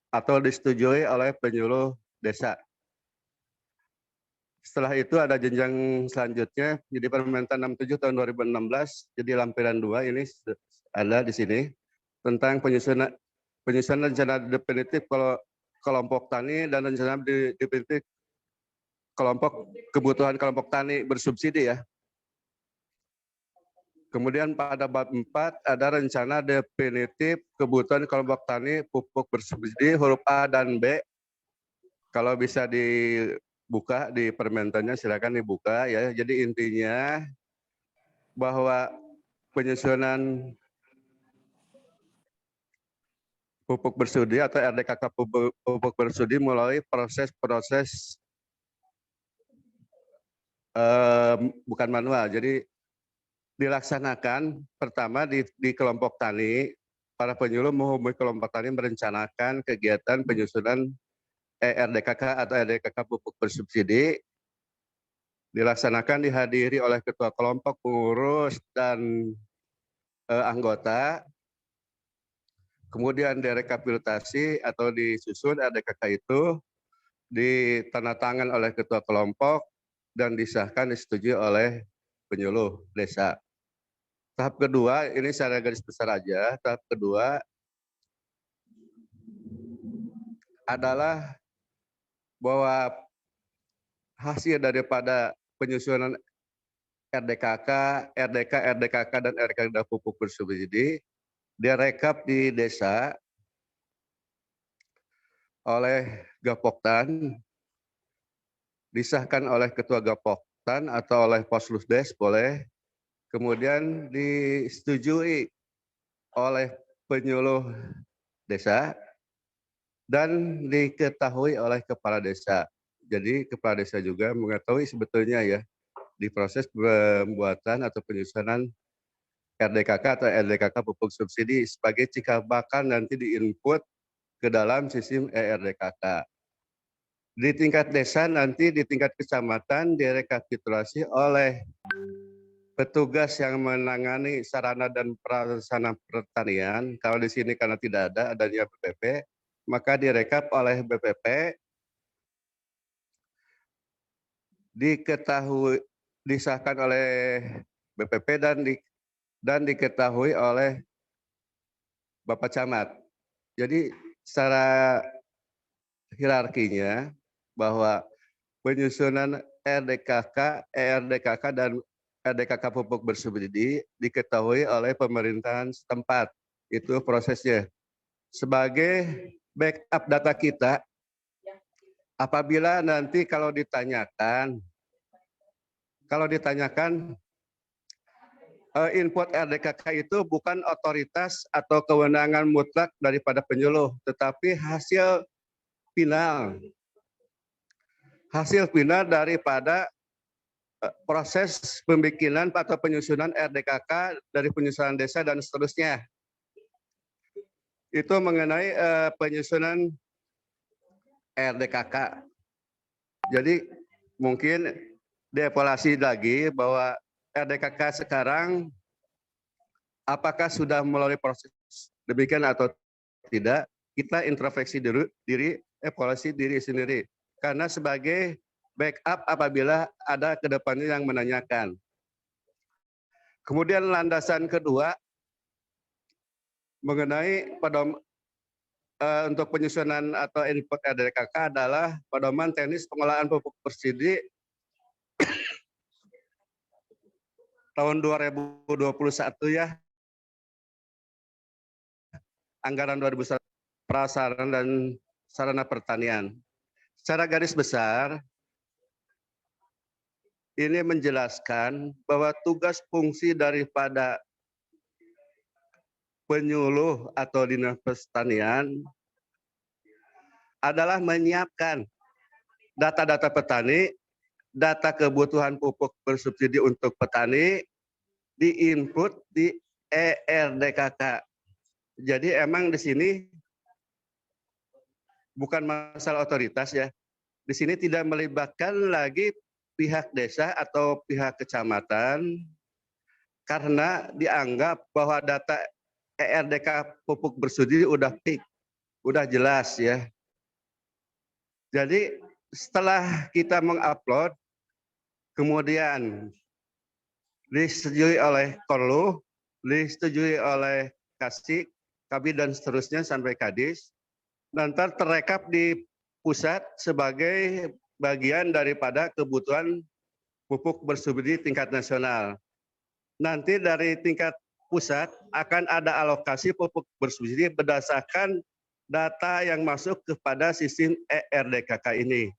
atau disetujui oleh penyuluh desa. Setelah itu ada jenjang selanjutnya, jadi Permentan 67 tahun 2016, jadi lampiran 2 ini ada di sini, tentang penyusunan rencana definitif kelompok tani dan rencana definitif kebutuhan kelompok tani bersubsidi ya. Kemudian pada bab 4 ada rencana definitif kebutuhan kelompok tani pupuk bersubsidi huruf A dan B. Kalau bisa dibuka di permentannya silakan dibuka ya. Jadi intinya bahwa penyusunan pupuk bersubsidi atau RDKK pupuk bersubsidi melalui proses-proses bukan manual. Jadi dilaksanakan pertama di kelompok tani, para penyuluh menghubungi kelompok tani merencanakan kegiatan penyusunan RDKK atau RDKK pupuk bersubsidi, dilaksanakan dihadiri oleh ketua kelompok, pengurus, dan anggota, kemudian direkapitulasi atau disusun RDKK itu, ditandatangan oleh ketua kelompok, dan disahkan disetujui oleh penyuluh desa. Tahap kedua, ini secara garis besar aja, tahap kedua adalah bahwa hasil daripada penyusunan RDKK, RDKK dan RDKK pupuk bersubsidi direkap di desa oleh Gapoktan, disahkan oleh ketua Gapoktan atau oleh Poslusdes boleh, kemudian disetujui oleh penyuluh desa dan diketahui oleh kepala desa. Jadi kepala desa juga mengetahui sebetulnya ya di proses pembuatan atau penyusunan RDKK atau RDKK pupuk subsidi sebagai cikal bakal nanti diinput ke dalam sistem RDKK. Di tingkat desa nanti di tingkat kecamatan direkapitulasi oleh petugas yang menangani sarana dan prasarana pertanian, kalau di sini karena tidak ada adanya BPP, maka direkap oleh BPP, diketahui, disahkan oleh BPP dan diketahui oleh Bapak Camat. Jadi secara hierarkinya bahwa penyusunan RDKK, ERDKK dan RDKK pupuk bersubsidi diketahui oleh pemerintahan setempat. Itu prosesnya. Sebagai backup data kita, apabila nanti kalau ditanyakan input RDKK itu bukan otoritas atau kewenangan mutlak daripada penyuluh, tetapi hasil final daripada proses pembikinan atau penyusunan RDKK dari penyusunan desa dan seterusnya. Itu mengenai penyusunan RDKK. Jadi mungkin dievaluasi lagi bahwa RDKK sekarang apakah sudah melalui proses demikian atau tidak, kita introspeksi diri, evaluasi diri sendiri. Karena sebagai backup apabila ada ke depannya yang menanyakan. Kemudian landasan kedua mengenai untuk penyusunan atau input RDKK adalah pedoman teknis pengolahan pupuk bersubsidi tahun 2021 ya. Anggaran 2021 prasarana dan sarana pertanian. Secara garis besar, ini menjelaskan bahwa tugas fungsi daripada penyuluh atau dinas pertanian adalah menyiapkan data-data petani, data kebutuhan pupuk bersubsidi untuk petani, diinput di ERDKK. Jadi emang di sini bukan masalah otoritas ya. Di sini tidak melibatkan lagi pihak desa atau pihak kecamatan karena dianggap bahwa data ERDK pupuk bersubsidi udah fix, udah jelas ya. Jadi setelah kita mengupload, kemudian disetujui oleh Korlu, disetujui oleh Kasik, Kabid dan seterusnya sampai Kadis, nanti terrekap di pusat sebagai bagian daripada kebutuhan pupuk bersubsidi tingkat nasional. Nanti dari tingkat pusat akan ada alokasi pupuk bersubsidi berdasarkan data yang masuk kepada sistem ERDKK ini.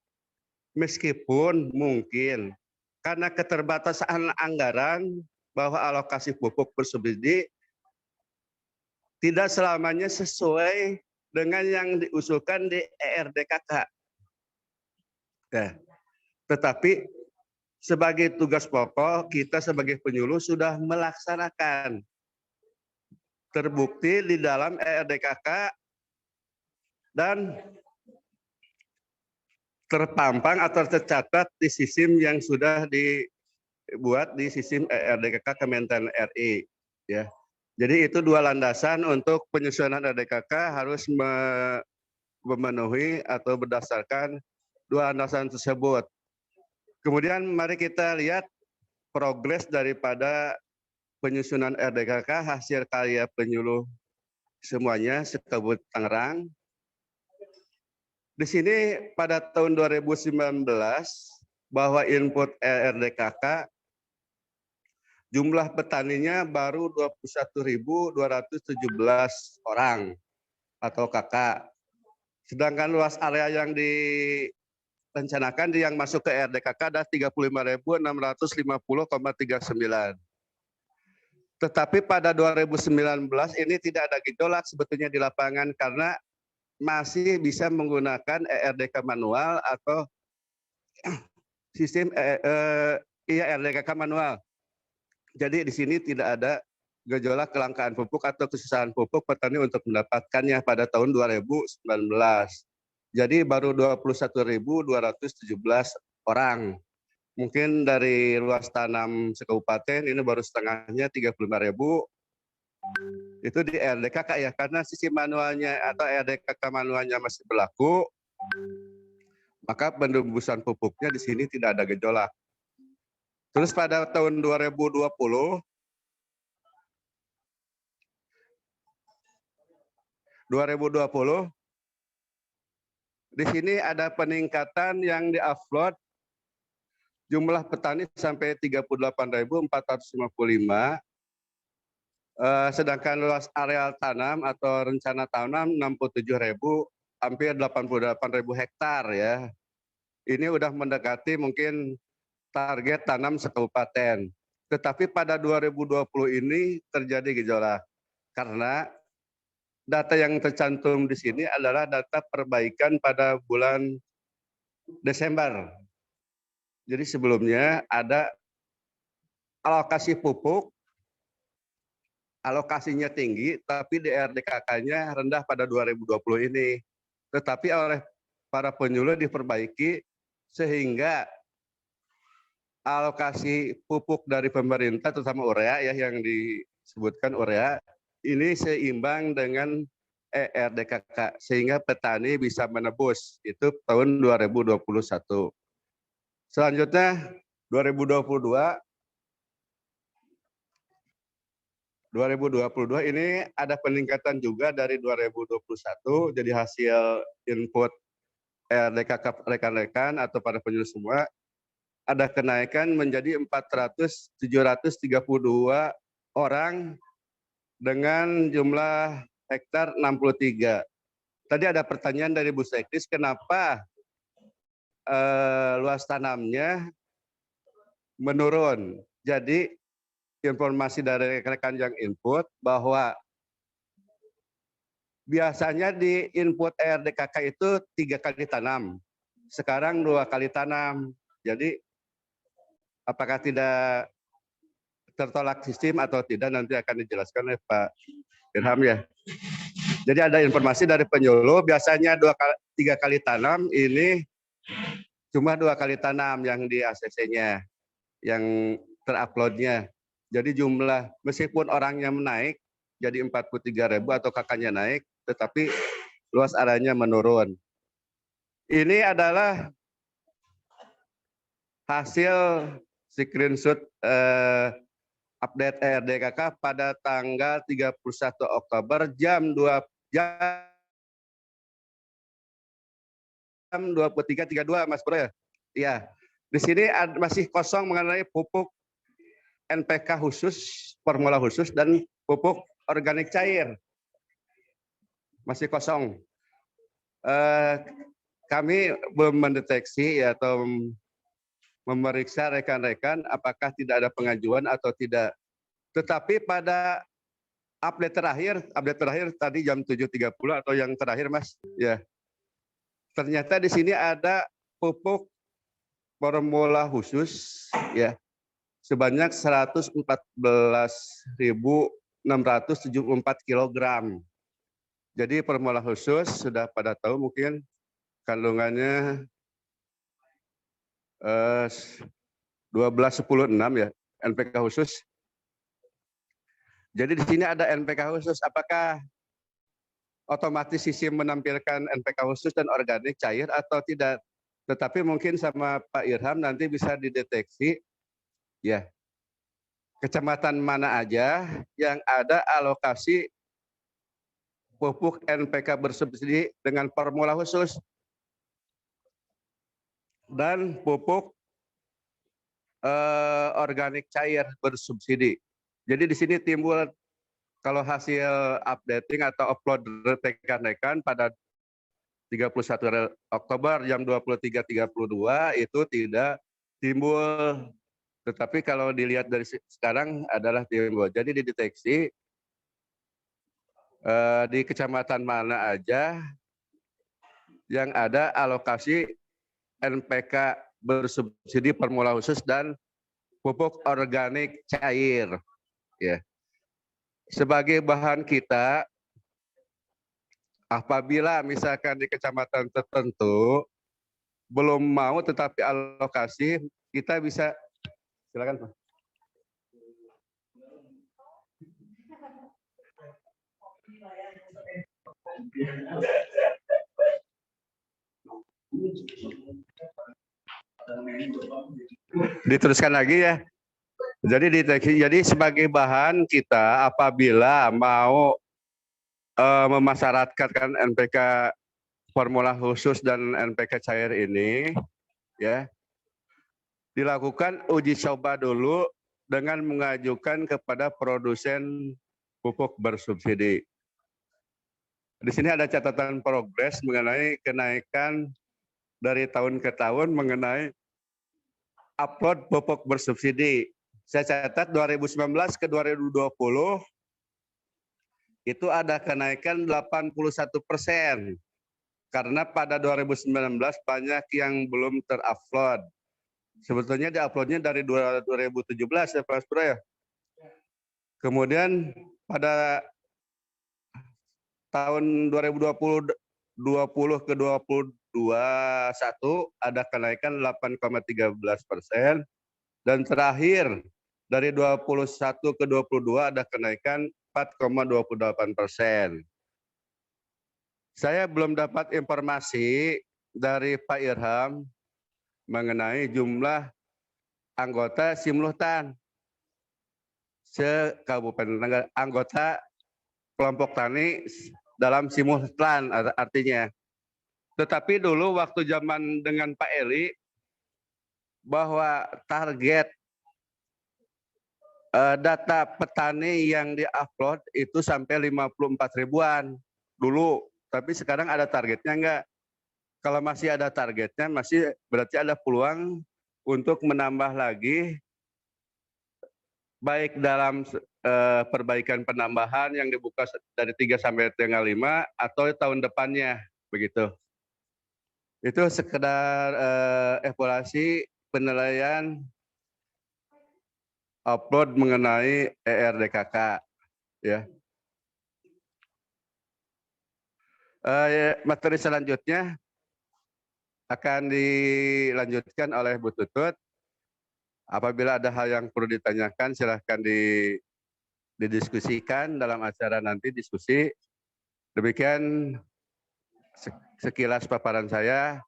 Meskipun mungkin karena keterbatasan anggaran bahwa alokasi pupuk bersubsidi tidak selamanya sesuai dengan yang diusulkan di ERDKK. Nah, tetapi sebagai tugas pokok kita sebagai penyuluh sudah melaksanakan. Terbukti di dalam ERDKK dan terpampang atau tercatat di sistem yang sudah dibuat di sistem ERDKK Kementerian RI. Ya. Jadi itu dua landasan untuk penyusunan RDKK harus memenuhi atau berdasarkan dua landasan tersebut. Kemudian mari kita lihat progres daripada penyusunan RDKK hasil karya penyuluh semuanya sekabut Tangerang. Di sini pada tahun 2019 bahwa input RDKK jumlah petaninya baru 21.217 orang atau kakak. Sedangkan luas area yang direncanakan yang masuk ke RDKK ada 35.650,39. Tetapi pada 2019 ini tidak ada gejolak sebetulnya di lapangan karena masih bisa menggunakan ERDK manual atau sistem RDKK manual. Jadi di sini tidak ada gejolak kelangkaan pupuk atau kesusahan pupuk petani untuk mendapatkannya pada tahun 2019. Jadi baru 21.217 orang. mungkin dari luas tanam sekabupaten ini baru setengahnya 35.000. Itu di RDKK ya, karena sisi manualnya atau RDKK manualnya masih berlaku, maka penembusan pupuknya di sini tidak ada gejolak. Terus pada tahun 2020, di sini ada peningkatan yang diupload jumlah petani sampai 38.455. Sedangkan luas areal tanam atau rencana tanam 67.000, hampir 88.000 hektar ya. Ini udah mendekati mungkin target tanam sekabupaten. Tetapi pada 2020 ini terjadi gejolak karena data yang tercantum di sini adalah data perbaikan pada bulan Desember. Jadi sebelumnya ada alokasi pupuk, alokasinya tinggi, tapi DRDKK-nya rendah pada 2020 ini. Tetapi oleh para penyuluh diperbaiki sehingga alokasi pupuk dari pemerintah, terutama urea ya yang disebutkan urea, ini seimbang dengan ERDKK sehingga petani bisa menebus. Itu tahun 2021. Selanjutnya 2022 ini ada peningkatan juga dari 2021, jadi hasil input RDKK rekan-rekan atau para penyuluh semua, ada kenaikan menjadi 732 orang dengan jumlah hektar 63. Tadi ada pertanyaan dari Bu Sekdis, kenapa luas tanamnya menurun? Jadi informasi dari rekan-rekan yang input bahwa biasanya di input RDKK itu 3 kali tanam, sekarang 2 kali tanam. Jadi apakah tidak tertolak sistem atau tidak nanti akan dijelaskan oleh Pak Irham ya. Jadi ada informasi dari penyuluh biasanya 3 kali tanam, ini cuma 2 kali tanam yang di ACC-nya, yang teruploadnya. Jadi jumlah meskipun orangnya menaik jadi 43.000 atau kakaknya naik, tetapi luas areanya menurun. Ini adalah hasil screenshot update RDKK pada tanggal 31 Oktober jam 23.32 Mas Bro ya. Iya. Di sini masih kosong mengenai pupuk NPK khusus, formula khusus dan pupuk organik cair. Masih kosong. Kami belum mendeteksi atau memeriksa rekan-rekan apakah tidak ada pengajuan atau tidak. Tetapi pada update terakhir tadi jam 7.30 atau yang terakhir Mas, ya. Ternyata di sini ada pupuk formula khusus ya sebanyak 114.674 kg. Jadi formula khusus sudah pada tahu mungkin kandungannya 12-10-6 ya, NPK khusus. Jadi di sini ada NPK khusus, apakah otomatis sistem menampilkan NPK khusus dan organik cair atau tidak? Tetapi mungkin sama Pak Irham nanti bisa dideteksi ya, kecamatan mana aja yang ada alokasi pupuk NPK bersubsidi dengan formula khusus dan pupuk organik cair bersubsidi. Jadi di sini timbul kalau hasil updating atau upload rekan-rekan pada 31 Oktober jam 23.32 itu tidak timbul. Tetapi kalau dilihat dari sekarang adalah timbul. Jadi dideteksi di kecamatan mana aja yang ada alokasi NPK bersubsidi formula khusus dan pupuk organik cair. Ya. Sebagai bahan kita, apabila misalkan di kecamatan tertentu belum mau tetapi alokasi, kita bisa, silakan Pak. Diteruskan lagi ya. Jadi sebagai bahan kita apabila mau memasyarakatkan NPK formula khusus dan NPK cair ini, ya, dilakukan uji coba dulu dengan mengajukan kepada produsen pupuk bersubsidi. Di sini ada catatan progres mengenai kenaikan dari tahun ke tahun mengenai upload pupuk bersubsidi. Saya catat 2019 ke 2020 itu ada kenaikan 81%. Karena pada 2019 banyak yang belum terupload. Sebetulnya diuploadnya dari 2017 ya Pak Spro ya. Kemudian pada tahun 2020 ke 2021 ada kenaikan 8,13%. Dan terakhir dari 21 ke 22 ada kenaikan 4,28%. Saya belum dapat informasi dari Pak Irham mengenai jumlah anggota Simluhtan se-Kabupaten Tenggara, anggota kelompok tani dalam Simluhtan artinya. Tetapi dulu waktu zaman dengan Pak Eli, bahwa target data petani yang di-upload itu sampai 54 ribuan dulu, tapi sekarang ada targetnya enggak? Kalau masih ada targetnya, masih berarti ada peluang untuk menambah lagi, baik dalam perbaikan penambahan yang dibuka dari 3 sampai tanggal 5 atau tahun depannya, begitu. Itu sekedar evaluasi penilaian upload mengenai ERDKK, ya. Materi selanjutnya akan dilanjutkan oleh Bu Tutut. Apabila ada hal yang perlu ditanyakan, silahkan didiskusikan dalam acara nanti diskusi. Demikian sekilas paparan saya.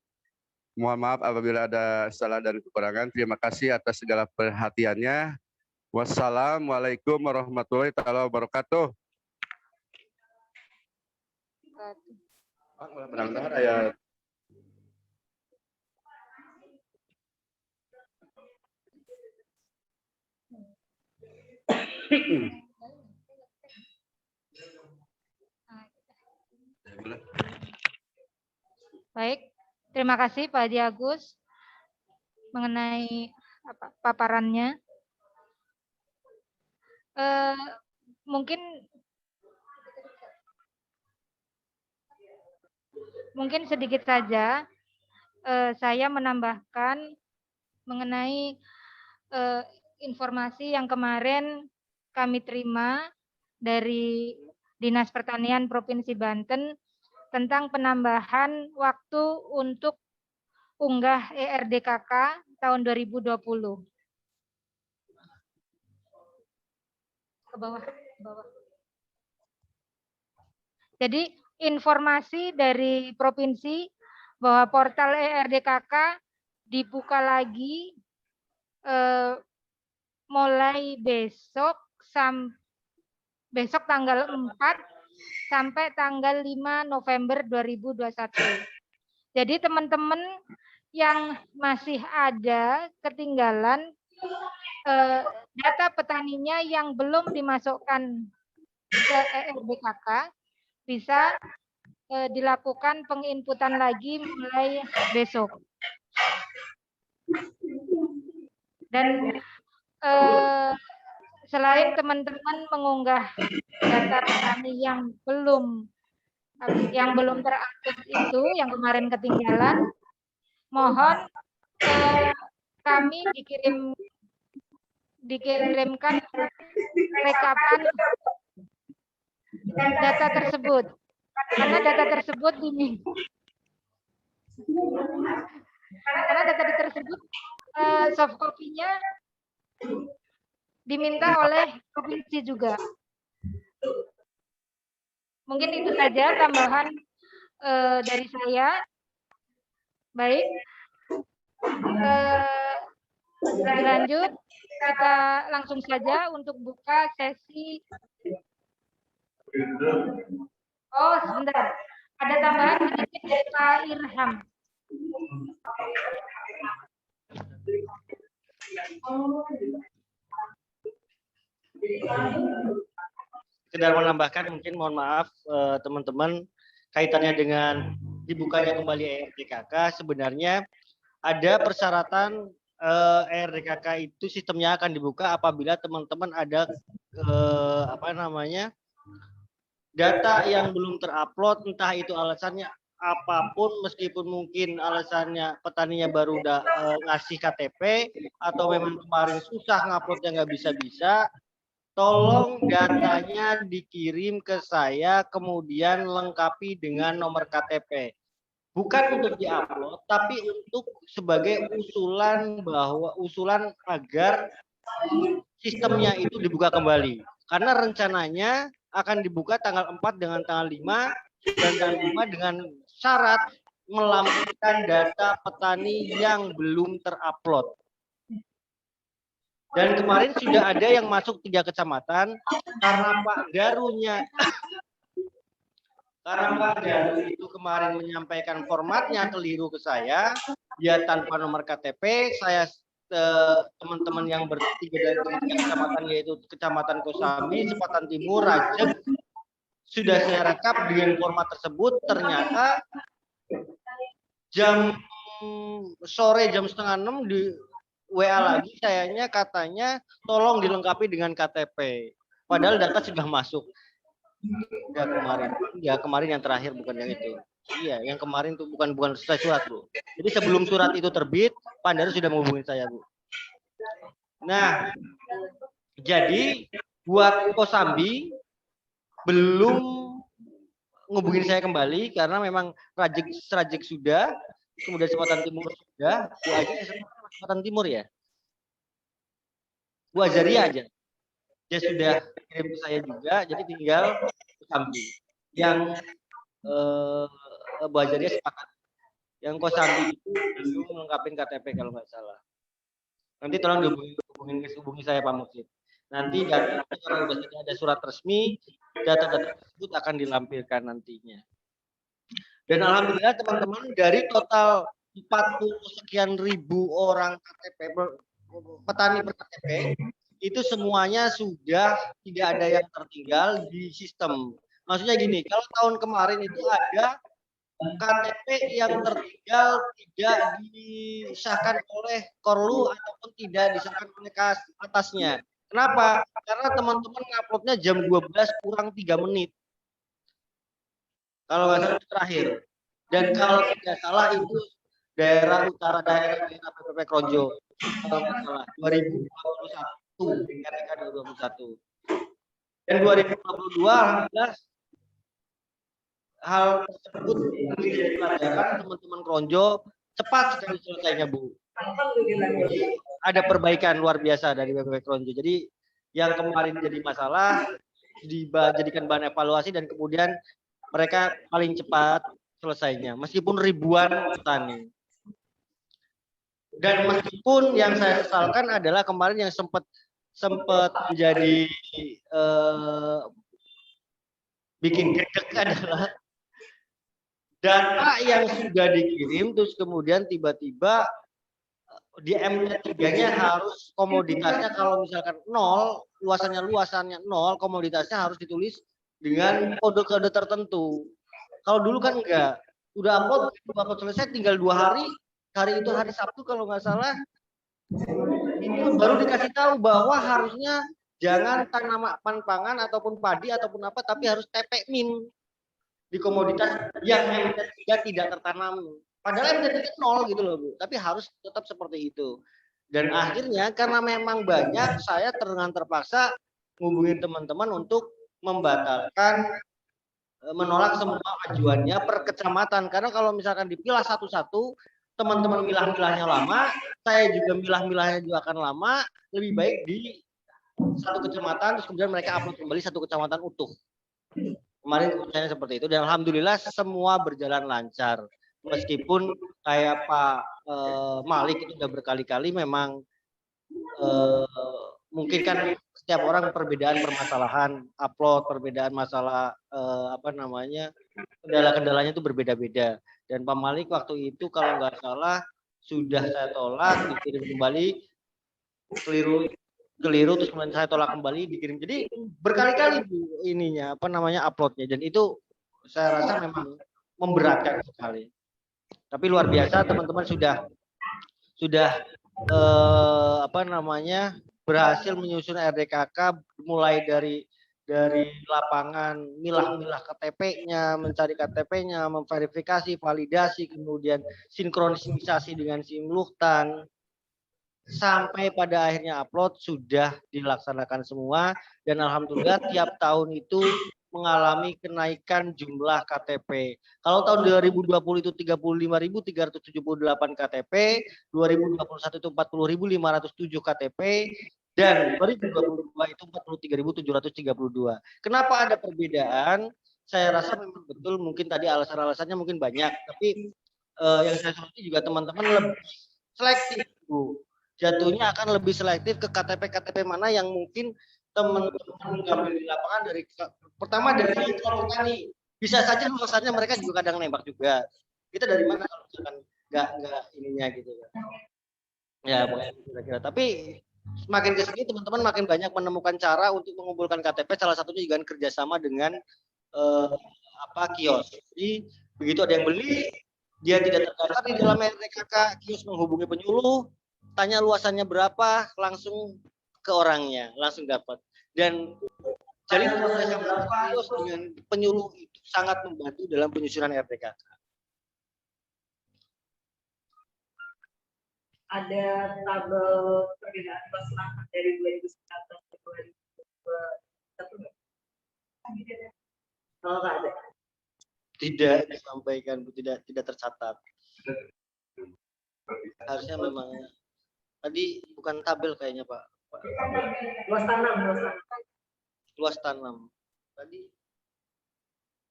Mohon maaf apabila ada salah dan kekurangan. Terima kasih atas segala perhatiannya. Wassalamualaikum warahmatullahi wabarakatuh. Mudah-mudahan ayat Baik, terima kasih Pak Haji Agus mengenai paparannya. Mungkin sedikit saja saya menambahkan mengenai informasi yang kemarin kami terima dari Dinas Pertanian Provinsi Banten tentang penambahan waktu untuk unggah ERDKK tahun 2020. Ke bawah. Jadi informasi dari provinsi bahwa portal ERDKK dibuka lagi mulai besok tanggal 4 sampai tanggal 5 November 2021. Jadi teman-teman yang masih ada ketinggalan data petaninya yang belum dimasukkan ke ERDKK bisa dilakukan penginputan lagi mulai besok. Dan selain teman-teman mengunggah data petani yang belum terupdate itu, yang kemarin ketinggalan, mohon kami dikirimkan rekapan data tersebut, karena data tersebut soft copy-nya diminta oleh provinsi juga. Mungkin itu saja tambahan dari saya. Baik, lebih lanjut kita langsung saja untuk buka sesi. Oh, sebentar. Ada tambahan sedikit dari Pak Irham. Sekedar menambahkan, mungkin mohon maaf teman-teman, kaitannya dengan dibukanya kembali ERDKK, sebenarnya ada persyaratan ERDKK itu sistemnya akan dibuka apabila teman-teman ada data yang belum terupload, entah itu alasannya apapun, meskipun mungkin alasannya petaninya baru udah ngasih KTP atau memang kemarin susah nguploadnya nggak bisa-bisa, tolong datanya dikirim ke saya, kemudian lengkapi dengan nomor KTP. Bukan untuk diupload, tapi untuk sebagai usulan agar sistemnya itu dibuka kembali. Karena rencananya akan dibuka tanggal 4 dengan tanggal 5, dan tanggal 5 dengan syarat melampirkan data petani yang belum terupload. Dan kemarin sudah ada yang masuk 3 kecamatan karena Pak Daru itu kemarin menyampaikan formatnya keliru ke saya, dia tanpa nomor KTP, saya teman-teman yang bertiga dari 3 kecamatan, yaitu Kecamatan Kosambi, Sepatan Timur, Rajek, sudah saya rekap dengan format tersebut. Ternyata jam sore jam 5:30 di WA lagi sayanya, katanya tolong dilengkapi dengan KTP. Padahal data sudah masuk. Kemarin yang terakhir, bukan yang itu. Iya, yang kemarin tuh bukan selesai surat, Bu. Jadi sebelum surat itu terbit, Pak Daru sudah menghubungi saya, Bu. Nah, jadi buat Kosambi belum ngubungin saya kembali karena memang Rajek sudah, kemudian Sepatan Timur sudah, Bu Aji Sepatan Timur ya, Bu Azaria aja, dia sudah kirim ke saya juga, jadi tinggal Kosambi. Yang Bu Azaria sepakat, yang Kosambi itu belum melengkapi KTP kalau nggak salah. Nanti tolong hubungi saya Pak Muksid. Nanti kalau sudah ada surat resmi, data-data tersebut akan dilampirkan nantinya. Dan alhamdulillah teman-teman, dari total 40 sekian ribu orang KTP petani per-KTP itu semuanya sudah tidak ada yang tertinggal di sistem. Maksudnya gini, kalau tahun kemarin itu ada KTP yang tertinggal tidak disahkan oleh Korlu ataupun tidak disahkan oleh atasnya. Kenapa? Karena teman-teman nguploadnya jam 12 kurang 3 menit. Kalau nggak salah terakhir. Dan kalau tidak salah itu daerah utara, daerah PPP Kronjo. Kalau nggak salah 2021, RK 2021. Dan 2022 alhamdulillah hal tersebut menjadi pelajaran teman-teman Kronjo, cepat sekali selesainya, Bu. Jadi, ada perbaikan luar biasa dari PPP Kronjo. Jadi yang kemarin jadi masalah dijadikan bahan evaluasi dan kemudian mereka paling cepat selesainya meskipun ribuan petani. Dan meskipun yang saya sesalkan adalah kemarin yang sempat menjadi bikin gedek adalah data yang sudah dikirim terus kemudian tiba-tiba di MT3-nya harus komoditasnya kalau misalkan 0, luasannya 0, komoditasnya harus ditulis dengan kode-kode tertentu. Kalau dulu kan enggak, udah upload selesai tinggal 2 hari, hari itu hari Sabtu kalau nggak salah, itu baru dikasih tahu bahwa harusnya jangan tanaman pangan ataupun padi ataupun apa, tapi harus TP min di komoditas yang MT3 tidak tertanam. Padahal MT3 0 gitu loh, Bu. Tapi harus tetap seperti itu. Dan akhirnya karena memang banyak, saya terpaksa menghubungi teman-teman untuk membatalkan, menolak semua ajuannya per kecamatan. Karena kalau misalkan dipilah satu-satu, teman-teman milah-milahnya lama, saya juga milah-milahnya juga akan lama, lebih baik di satu kecamatan, terus kemudian mereka upload kembali satu kecamatan utuh. Kemarin keputusannya seperti itu, dan alhamdulillah semua berjalan lancar. Meskipun kayak Pak Malik itu udah berkali-kali memang mungkin kan setiap orang perbedaan permasalahan, upload, perbedaan masalah kendala-kendalanya itu berbeda-beda. Dan Pak Malik waktu itu kalau nggak salah sudah saya tolak, dikirim kembali, keliru terus kemudian saya tolak kembali, dikirim. Jadi berkali-kali ininya uploadnya, dan itu saya rasa memang memberatkan sekali. Tapi luar biasa teman-teman sudah berhasil menyusun RDKK mulai dari lapangan, milah-milah KTP-nya, mencari KTP-nya, memverifikasi, validasi, kemudian sinkronisasi dengan Simluhtan, sampai pada akhirnya upload sudah dilaksanakan semua, dan alhamdulillah tiap tahun itu mengalami kenaikan jumlah KTP. Kalau tahun 2020 itu 35.378 KTP, 2021 itu 40.507 KTP, dan 2022 itu 43.732. Kenapa ada perbedaan? Saya rasa memang betul, mungkin tadi alasan-alasannya mungkin banyak, tapi yang saya soroti juga teman-teman lebih selektif, Bu. Jatuhnya akan lebih selektif ke KTP-KTP mana yang mungkin teman-teman mengambil di lapangan dari pertama dari kelompok petani. Bisa saja luasannya mereka juga kadang nembak juga. Kita dari mana kalau misalkan nggak ininya gitu kan. Ya, kira-kira. Tapi semakin ke sini teman-teman makin banyak menemukan cara untuk mengumpulkan KTP, salah satunya juga kerjasama dengan kios. Jadi begitu ada yang beli, dia tidak terdaftar di dalam RDKK, kios menghubungi penyuluh, tanya luasannya berapa, langsung ke orangnya, langsung dapat. Dan jadi proses yang kios dengan penyuluh itu sangat membantu dalam penyusunan RDKK. Ada tabel perbedaan pelaksanaan dari 2019 ke 2021? Oh, nggak ada. Tidak disampaikan, tidak tercatat. Harusnya memang tadi bukan tabel kayaknya Pak. Luas tanam. Tadi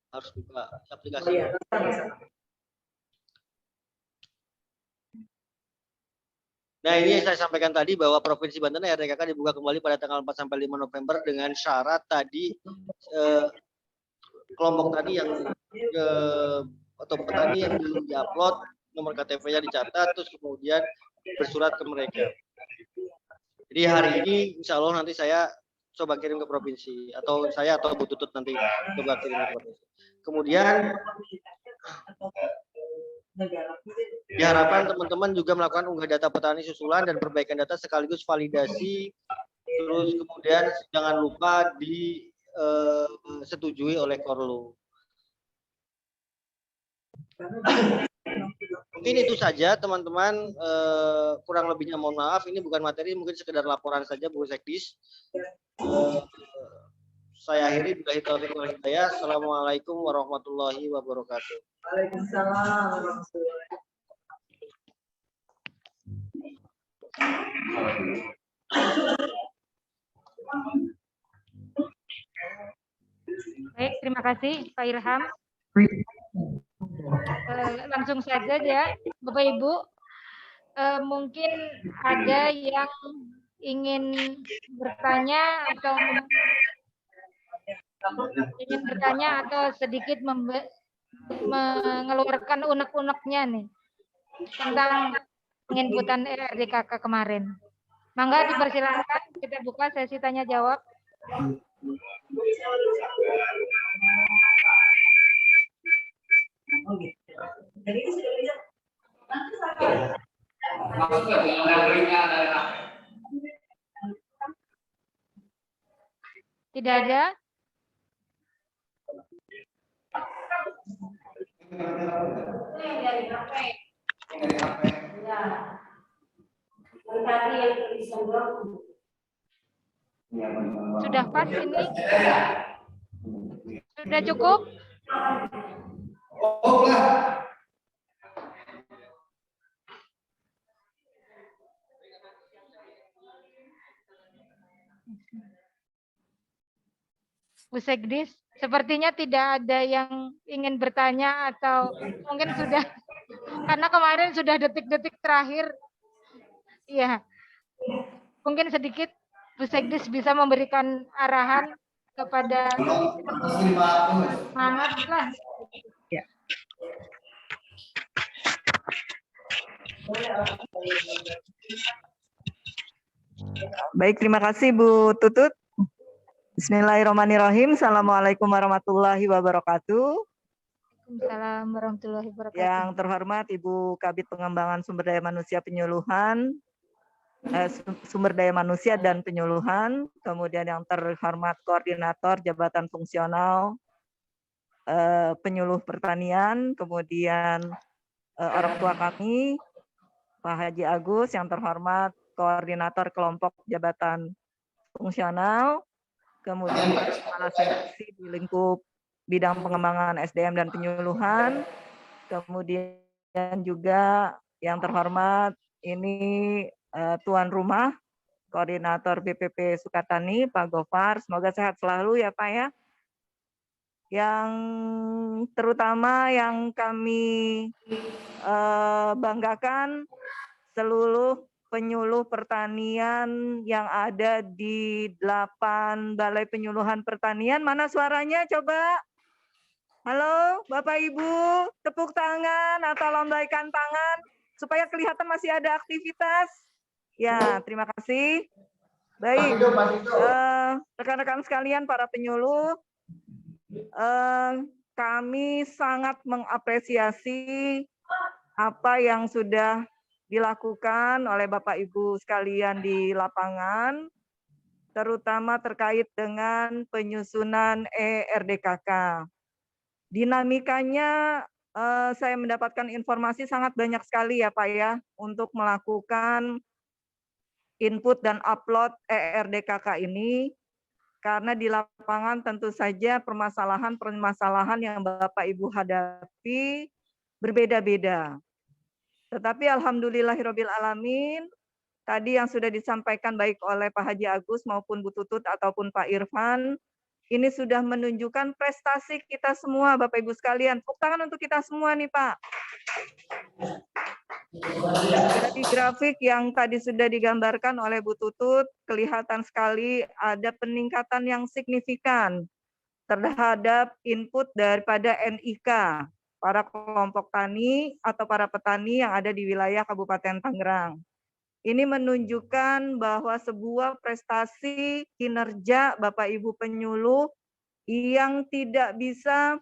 harus buka aplikasi. Oh, iya. Nah, ini saya sampaikan tadi bahwa Provinsi Banten RDKK dibuka kembali pada tanggal 4 sampai 5 November dengan syarat tadi kelompok tadi yang atau petani yang belum diupload nomor KTP-nya dicatat, terus kemudian bersurat ke mereka. Jadi hari ini insya Allah nanti saya coba kirim ke provinsi, atau saya atau Bu Tutut nanti coba kirim ke provinsi. Kemudian diharapkan teman-teman juga melakukan unggah data petani susulan dan perbaikan data sekaligus validasi. Terus kemudian jangan lupa disetujui oleh Korlu. Mungkin itu saja teman-teman, kurang lebihnya mohon maaf, ini bukan materi, mungkin sekedar laporan saja Bu Sekdis. Saya akhiri, billahi taufiq wal hidayah. Assalamualaikum warahmatullahi wabarakatuh. Waalaikumsalam warahmatullahi wabarakatuh. Baik, terima kasih Pak Ilham. Langsung saja ya Bapak Ibu, mungkin ada yang ingin bertanya atau sedikit mengeluarkan unek-uneknya nih tentang penginputan RDKK kemarin. Mangga dipersilakan, kita buka sesi tanya jawab. Jadi itu sudah bisa. Maksudnya yang memberinya adalah tidak ada. Sudah pas ini? Sudah cukup? Bu Sekdis, sepertinya tidak ada yang ingin bertanya atau mungkin sudah, karena kemarin sudah detik-detik terakhir. Iya, mungkin sedikit Bu Sekdis bisa memberikan arahan kepada semangat lah. Ya. Baik, terima kasih Bu Tutut. Bismillahirrahmanirrahim. Assalamualaikum warahmatullahi wabarakatuh. Waalaikumsalam warahmatullahi wabarakatuh. Yang terhormat Ibu Kabid Pengembangan Sumber Daya Manusia Penyuluhan, Sumber Daya Manusia dan Penyuluhan, kemudian yang terhormat Koordinator Jabatan Fungsional Penyuluh Pertanian, kemudian orang tua kami, Pak Haji Agus, yang terhormat Koordinator Kelompok Jabatan Fungsional, kemudian para kepala seksi di lingkup bidang pengembangan SDM dan penyuluhan, kemudian juga yang terhormat ini tuan rumah, Koordinator BPP Sukatani, Pak Gofar, semoga sehat selalu ya Pak ya. Yang terutama yang kami banggakan seluruh penyuluh pertanian yang ada di 8 Balai Penyuluhan Pertanian. Mana suaranya coba? Halo Bapak Ibu, tepuk tangan atau lambaikan tangan supaya kelihatan masih ada aktivitas. Ya, terima kasih. Baik, rekan-rekan sekalian para penyuluh, kami sangat mengapresiasi apa yang sudah dilakukan oleh Bapak Ibu sekalian di lapangan, terutama terkait dengan penyusunan ERDKK. Dinamikanya saya mendapatkan informasi sangat banyak sekali ya Pak ya, untuk melakukan input dan upload ERDKK ini, karena di lapangan tentu saja permasalahan-permasalahan yang Bapak Ibu hadapi berbeda-beda. Tetapi alhamdulillahirabbil alamin, tadi yang sudah disampaikan baik oleh Pak Haji Agus maupun Bu Tutut ataupun Pak Irfan, ini sudah menunjukkan prestasi kita semua Bapak Ibu sekalian. Tepuk tangan untuk kita semua nih Pak. Dari grafik yang tadi sudah digambarkan oleh Bu Tutut, kelihatan sekali ada peningkatan yang signifikan terhadap input daripada NIK, para kelompok tani atau para petani yang ada di wilayah Kabupaten Tangerang. Ini menunjukkan bahwa sebuah prestasi kinerja Bapak Ibu penyuluh yang tidak bisa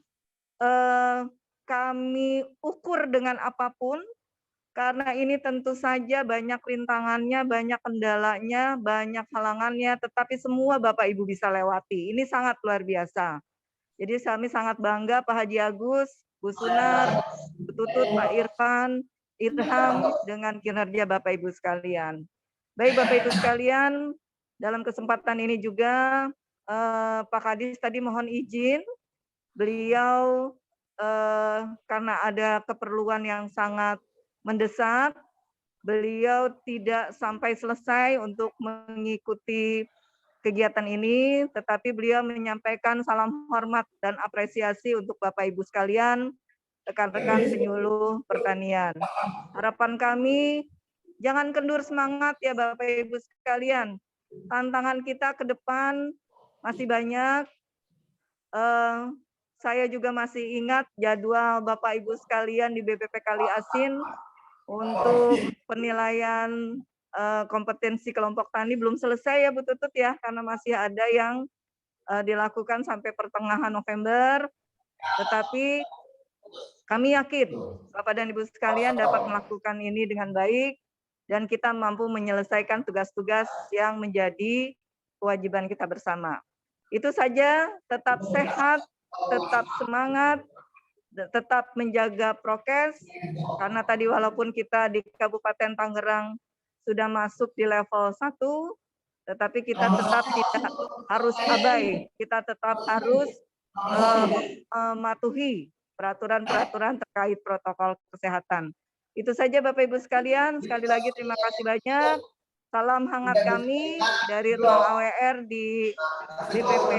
kami ukur dengan apapun, karena ini tentu saja banyak rintangannya, banyak kendalanya, banyak halangannya, tetapi semua Bapak Ibu bisa lewati. Ini sangat luar biasa. Jadi kami sangat bangga Pak Haji Agus, Bu Sunar, Bu Tutut, Pak Irfan, Irham dengan kinerja Bapak Ibu sekalian. Baik Bapak Ibu sekalian, dalam kesempatan ini juga Pak Kadis tadi mohon izin, beliau karena ada keperluan yang sangat mendesak, beliau tidak sampai selesai untuk mengikuti kegiatan ini, tetapi beliau menyampaikan salam hormat dan apresiasi untuk Bapak Ibu sekalian, rekan-rekan penyuluh pertanian. Harapan kami, jangan kendur semangat ya Bapak Ibu sekalian. Tantangan kita ke depan masih banyak. Saya juga masih ingat jadwal Bapak Ibu sekalian di BPP Kali Asin untuk penilaian kompetensi kelompok tani belum selesai ya Bu Tutut ya, karena masih ada yang dilakukan sampai pertengahan November. Tetapi kami yakin Bapak dan Ibu sekalian dapat melakukan ini dengan baik dan kita mampu menyelesaikan tugas-tugas yang menjadi kewajiban kita bersama. Itu saja, tetap sehat, tetap semangat, tetap menjaga prokes, karena tadi walaupun kita di Kabupaten Tangerang sudah masuk di level 1, tetapi kita tetap tidak harus abai, kita tetap harus mematuhi peraturan-peraturan terkait protokol kesehatan. Itu saja Bapak Ibu sekalian, sekali lagi terima kasih banyak. Salam hangat kami dari ruang AWR di DPP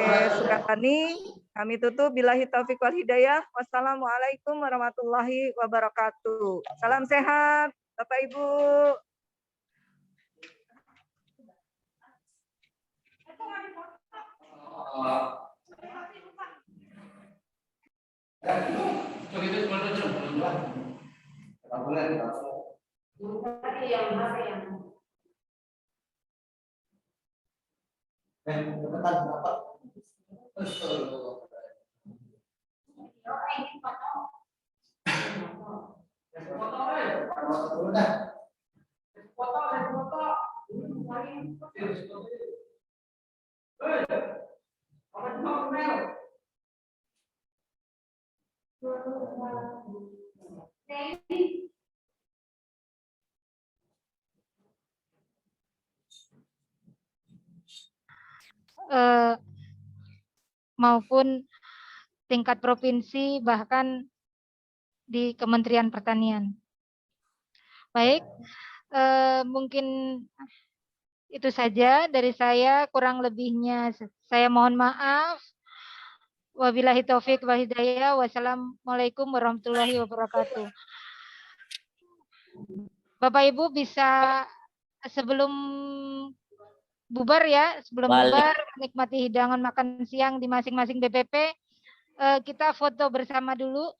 Sukatani. Kami tutup billahi taufiq wal hidayah. Wassalamualaikum warahmatullahi wabarakatuh. Salam sehat, Bapak Ibu. Maupun tingkat provinsi bahkan di Kementerian Pertanian. Baik, mungkin itu saja dari saya, kurang lebihnya saya mohon maaf. Wabillahi taufik wal hidayah. Wassalamualaikum warahmatullahi wabarakatuh. Bapak Ibu bisa sebelum bubar ya, sebelum bubar menikmati hidangan makan siang di masing-masing BPP, kita foto bersama dulu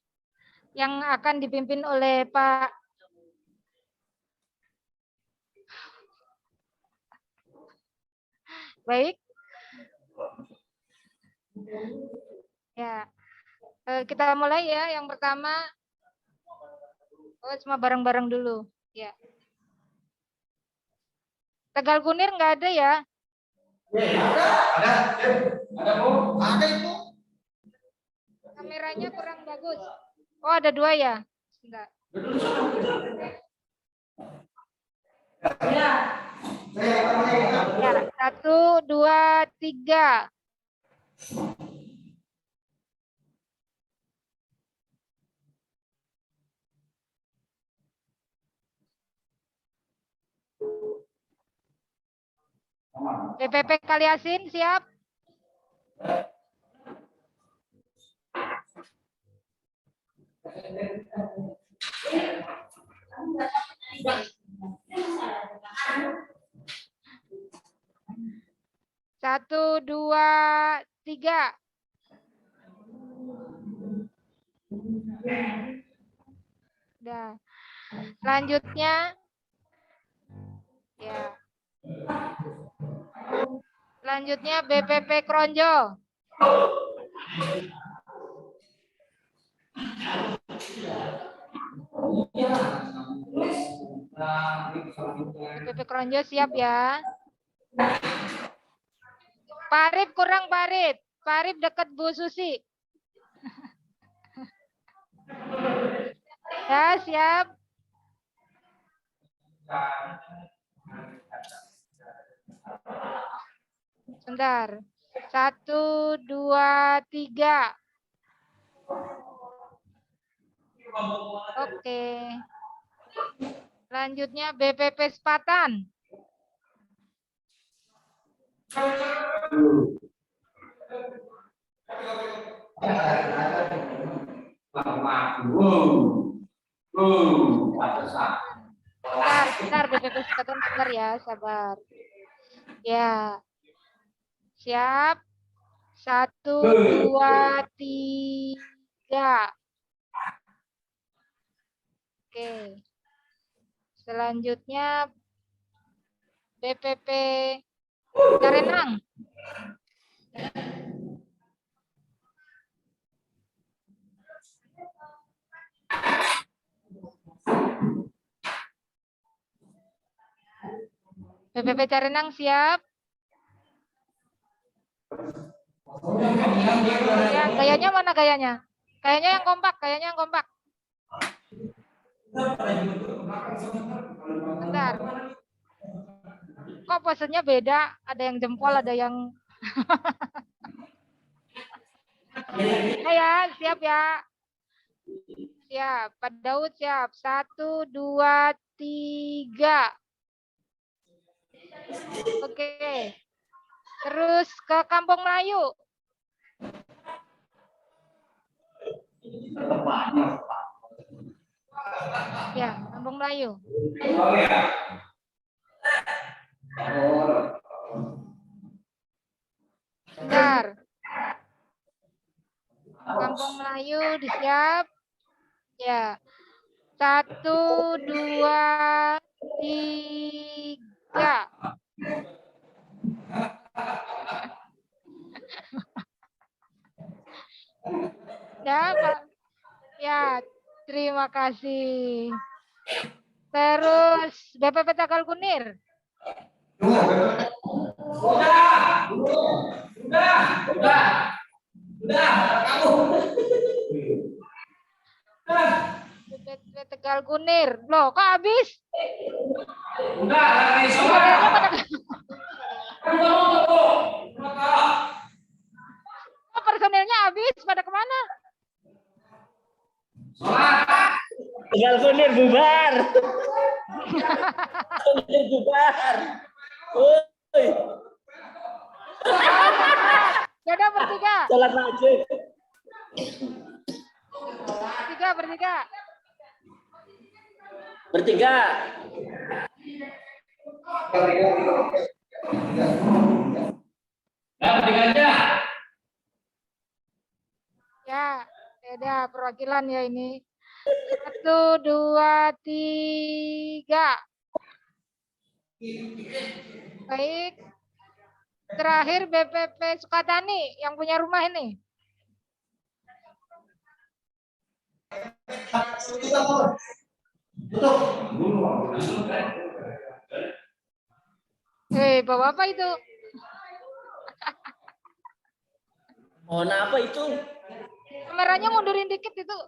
yang akan dipimpin oleh Pak baik. Ya, kita mulai ya. Yang pertama, semua bareng-bareng dulu. Ya. Tegal Kunir nggak ada ya? Ada Bu. Ada itu. Kameranya kurang bagus. Oh, ada 2 ya? Enggak. Ya, 1, 2, 3. BPP Kaliasin siap? Satu, 2, 3. Udah. Selanjutnya, ya. Selanjutnya BPP Kronjo. BPP Kronjo siap ya. Parip kurang Parip. Parip dekat Bu Susi. Ya, siap. Sebentar. 1, 2, 3. Oke. Selanjutnya BPP Sepatan. Bentar BPP Sepatan, bentar ya, sabar. Ya. Siap. 1, 2, 3. Oke. Selanjutnya BPP Carenang. BPP Carenang siap? Ya, gayanya mana gayanya? Kayaknya yang kompak, kayaknya yang kompak. Bentar. Kok posenya beda? Ada yang jempol, ada yang ya, siap ya. Siap. Pak Daud siap. 1, 2, 3. Oke. Terus ke Kampung Melayu. Ya, Kampung Melayu. Bentar. Kampung Melayu disiap. Ya. 1, 2, 3. Dapat. Ya, terima kasih. Terus BPP Tegal Kunir. BPP Tegal Kunir. Loh, kok habis? Personilnya habis, pada kemana? Tegal Kunir bubar. Kunir bubar. Woi. Yaudah bertiga. Sholat maghrib. Bertiga. Bertiga. Bertiganya. Ya, beda perwakilan ya ini. 1, 2, 3. Baik. Terakhir BPP Sukatani yang punya rumah ini. Bawa apa itu? Mohon apa itu? Kameranya mundurin dikit itu.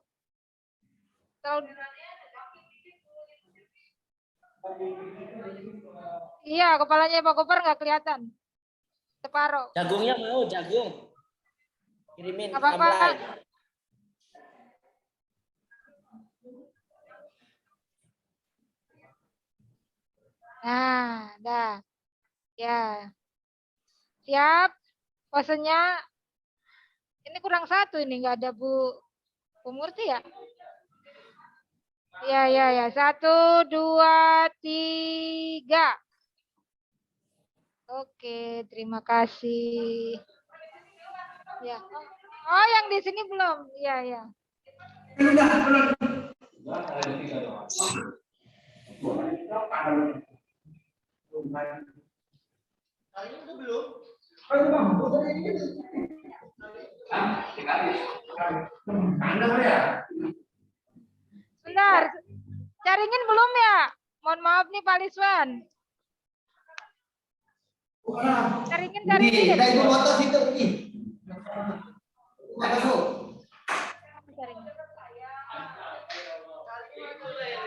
Iya, kepalanya Pak Kopar nggak kelihatan. Separuh. Jagungnya mau, jagung. Kirimin ke Apa-apa. Kamlay. Nah, dah. Ya. Siap. Posenya. Ini kurang satu ini, nggak ada Bu Murti ya? Ya. 1, 2, 3. Oke, terima kasih. Ya. Oh, yang di sini belum. Ya. Bentar. Caringin belum ya? Mohon maaf nih Pak Liswan. Caringin. Ibu motor situ pergi.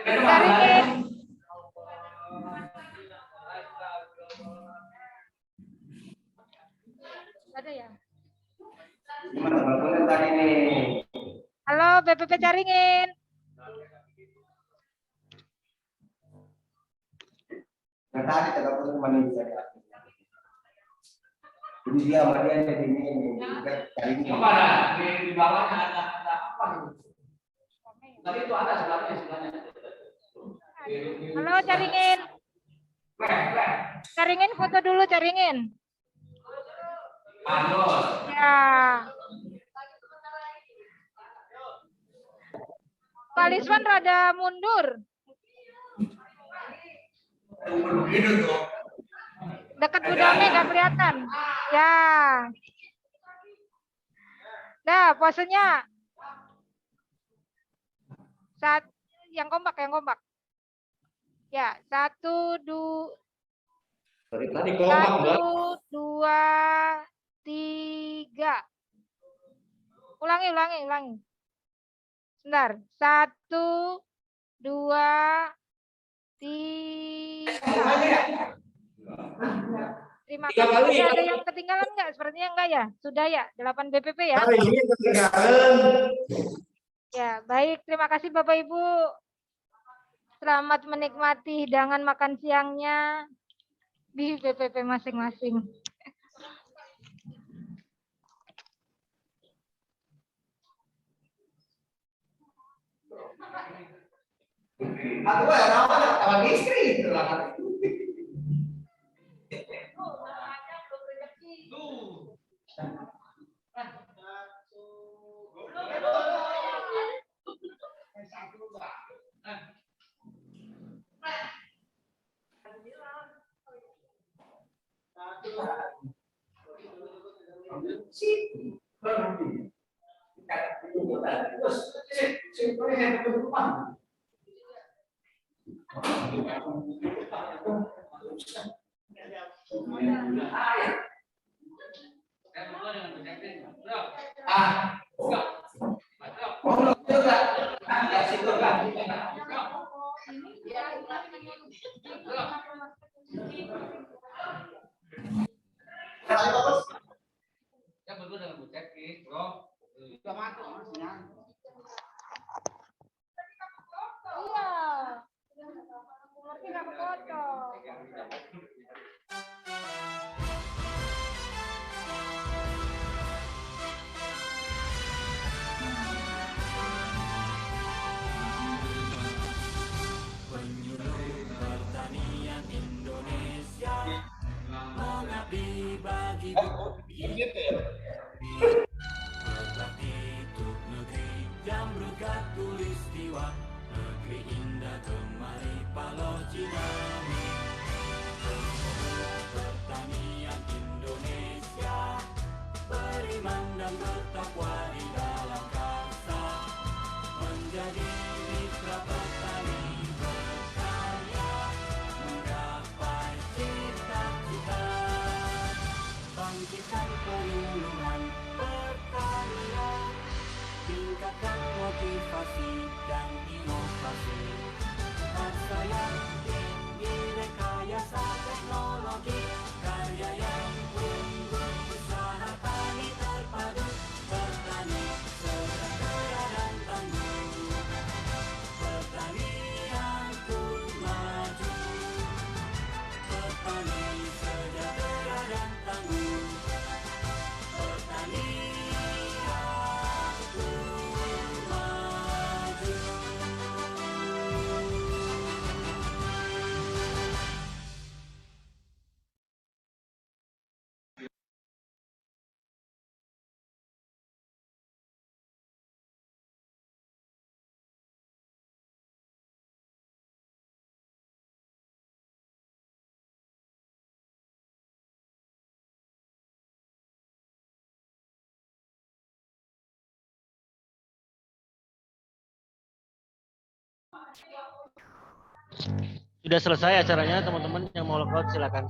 Caringin. Ada ya? Halo, BPP Caringin. Tadi telepon kemana bisa? Jadi dia sama dia di sini Caringin. Apa ada di bawahnya ada apa? Tadi itu ada sebelahnya. Halo, Caringin. Caringin foto dulu, Caringin. Ya. Pak Liswan rada mundur. Dekat gudangnya nggak kelihatan. Ya. Nah, posenya. Yang kompak. Ya, 1, 2. 1, 2, 3. Ulangi. Sebentar. 1, 2, 3. Terima kasih. Ada yang ketinggalan nggak? Sepertinya enggak ya. Sudah ya. 8 BPP ya. Ya, baik. Terima kasih Bapak Ibu. Selamat menikmati hidangan makan siangnya. di BPP masing-masing. Aku orang kawan istri itu lah. Penyuluh pertanian Indonesia mengabdi bagi bumi. Berbakti untuk negeri Jamrut Katulistiwa, negeri indah kemari Paloh Cinami. Penyuluh pertanian Indonesia beriman dan bertakwa di dalam karsa, menjadi mitra petani berkarya, menggapai cita-cita, bangkitkan penyuluhan pertanian, tingkatkan motivasi dan inovasi, karsa yang tinggi, rekayasa teknologi, karya yang unggul, usaha tani terpadu, bertani sejahtera dan tangguh, pertanian pun maju, petani sejahtera dan tangguh, pertanian pun maju. Sudah selesai acaranya, teman-teman yang mau log out silakan.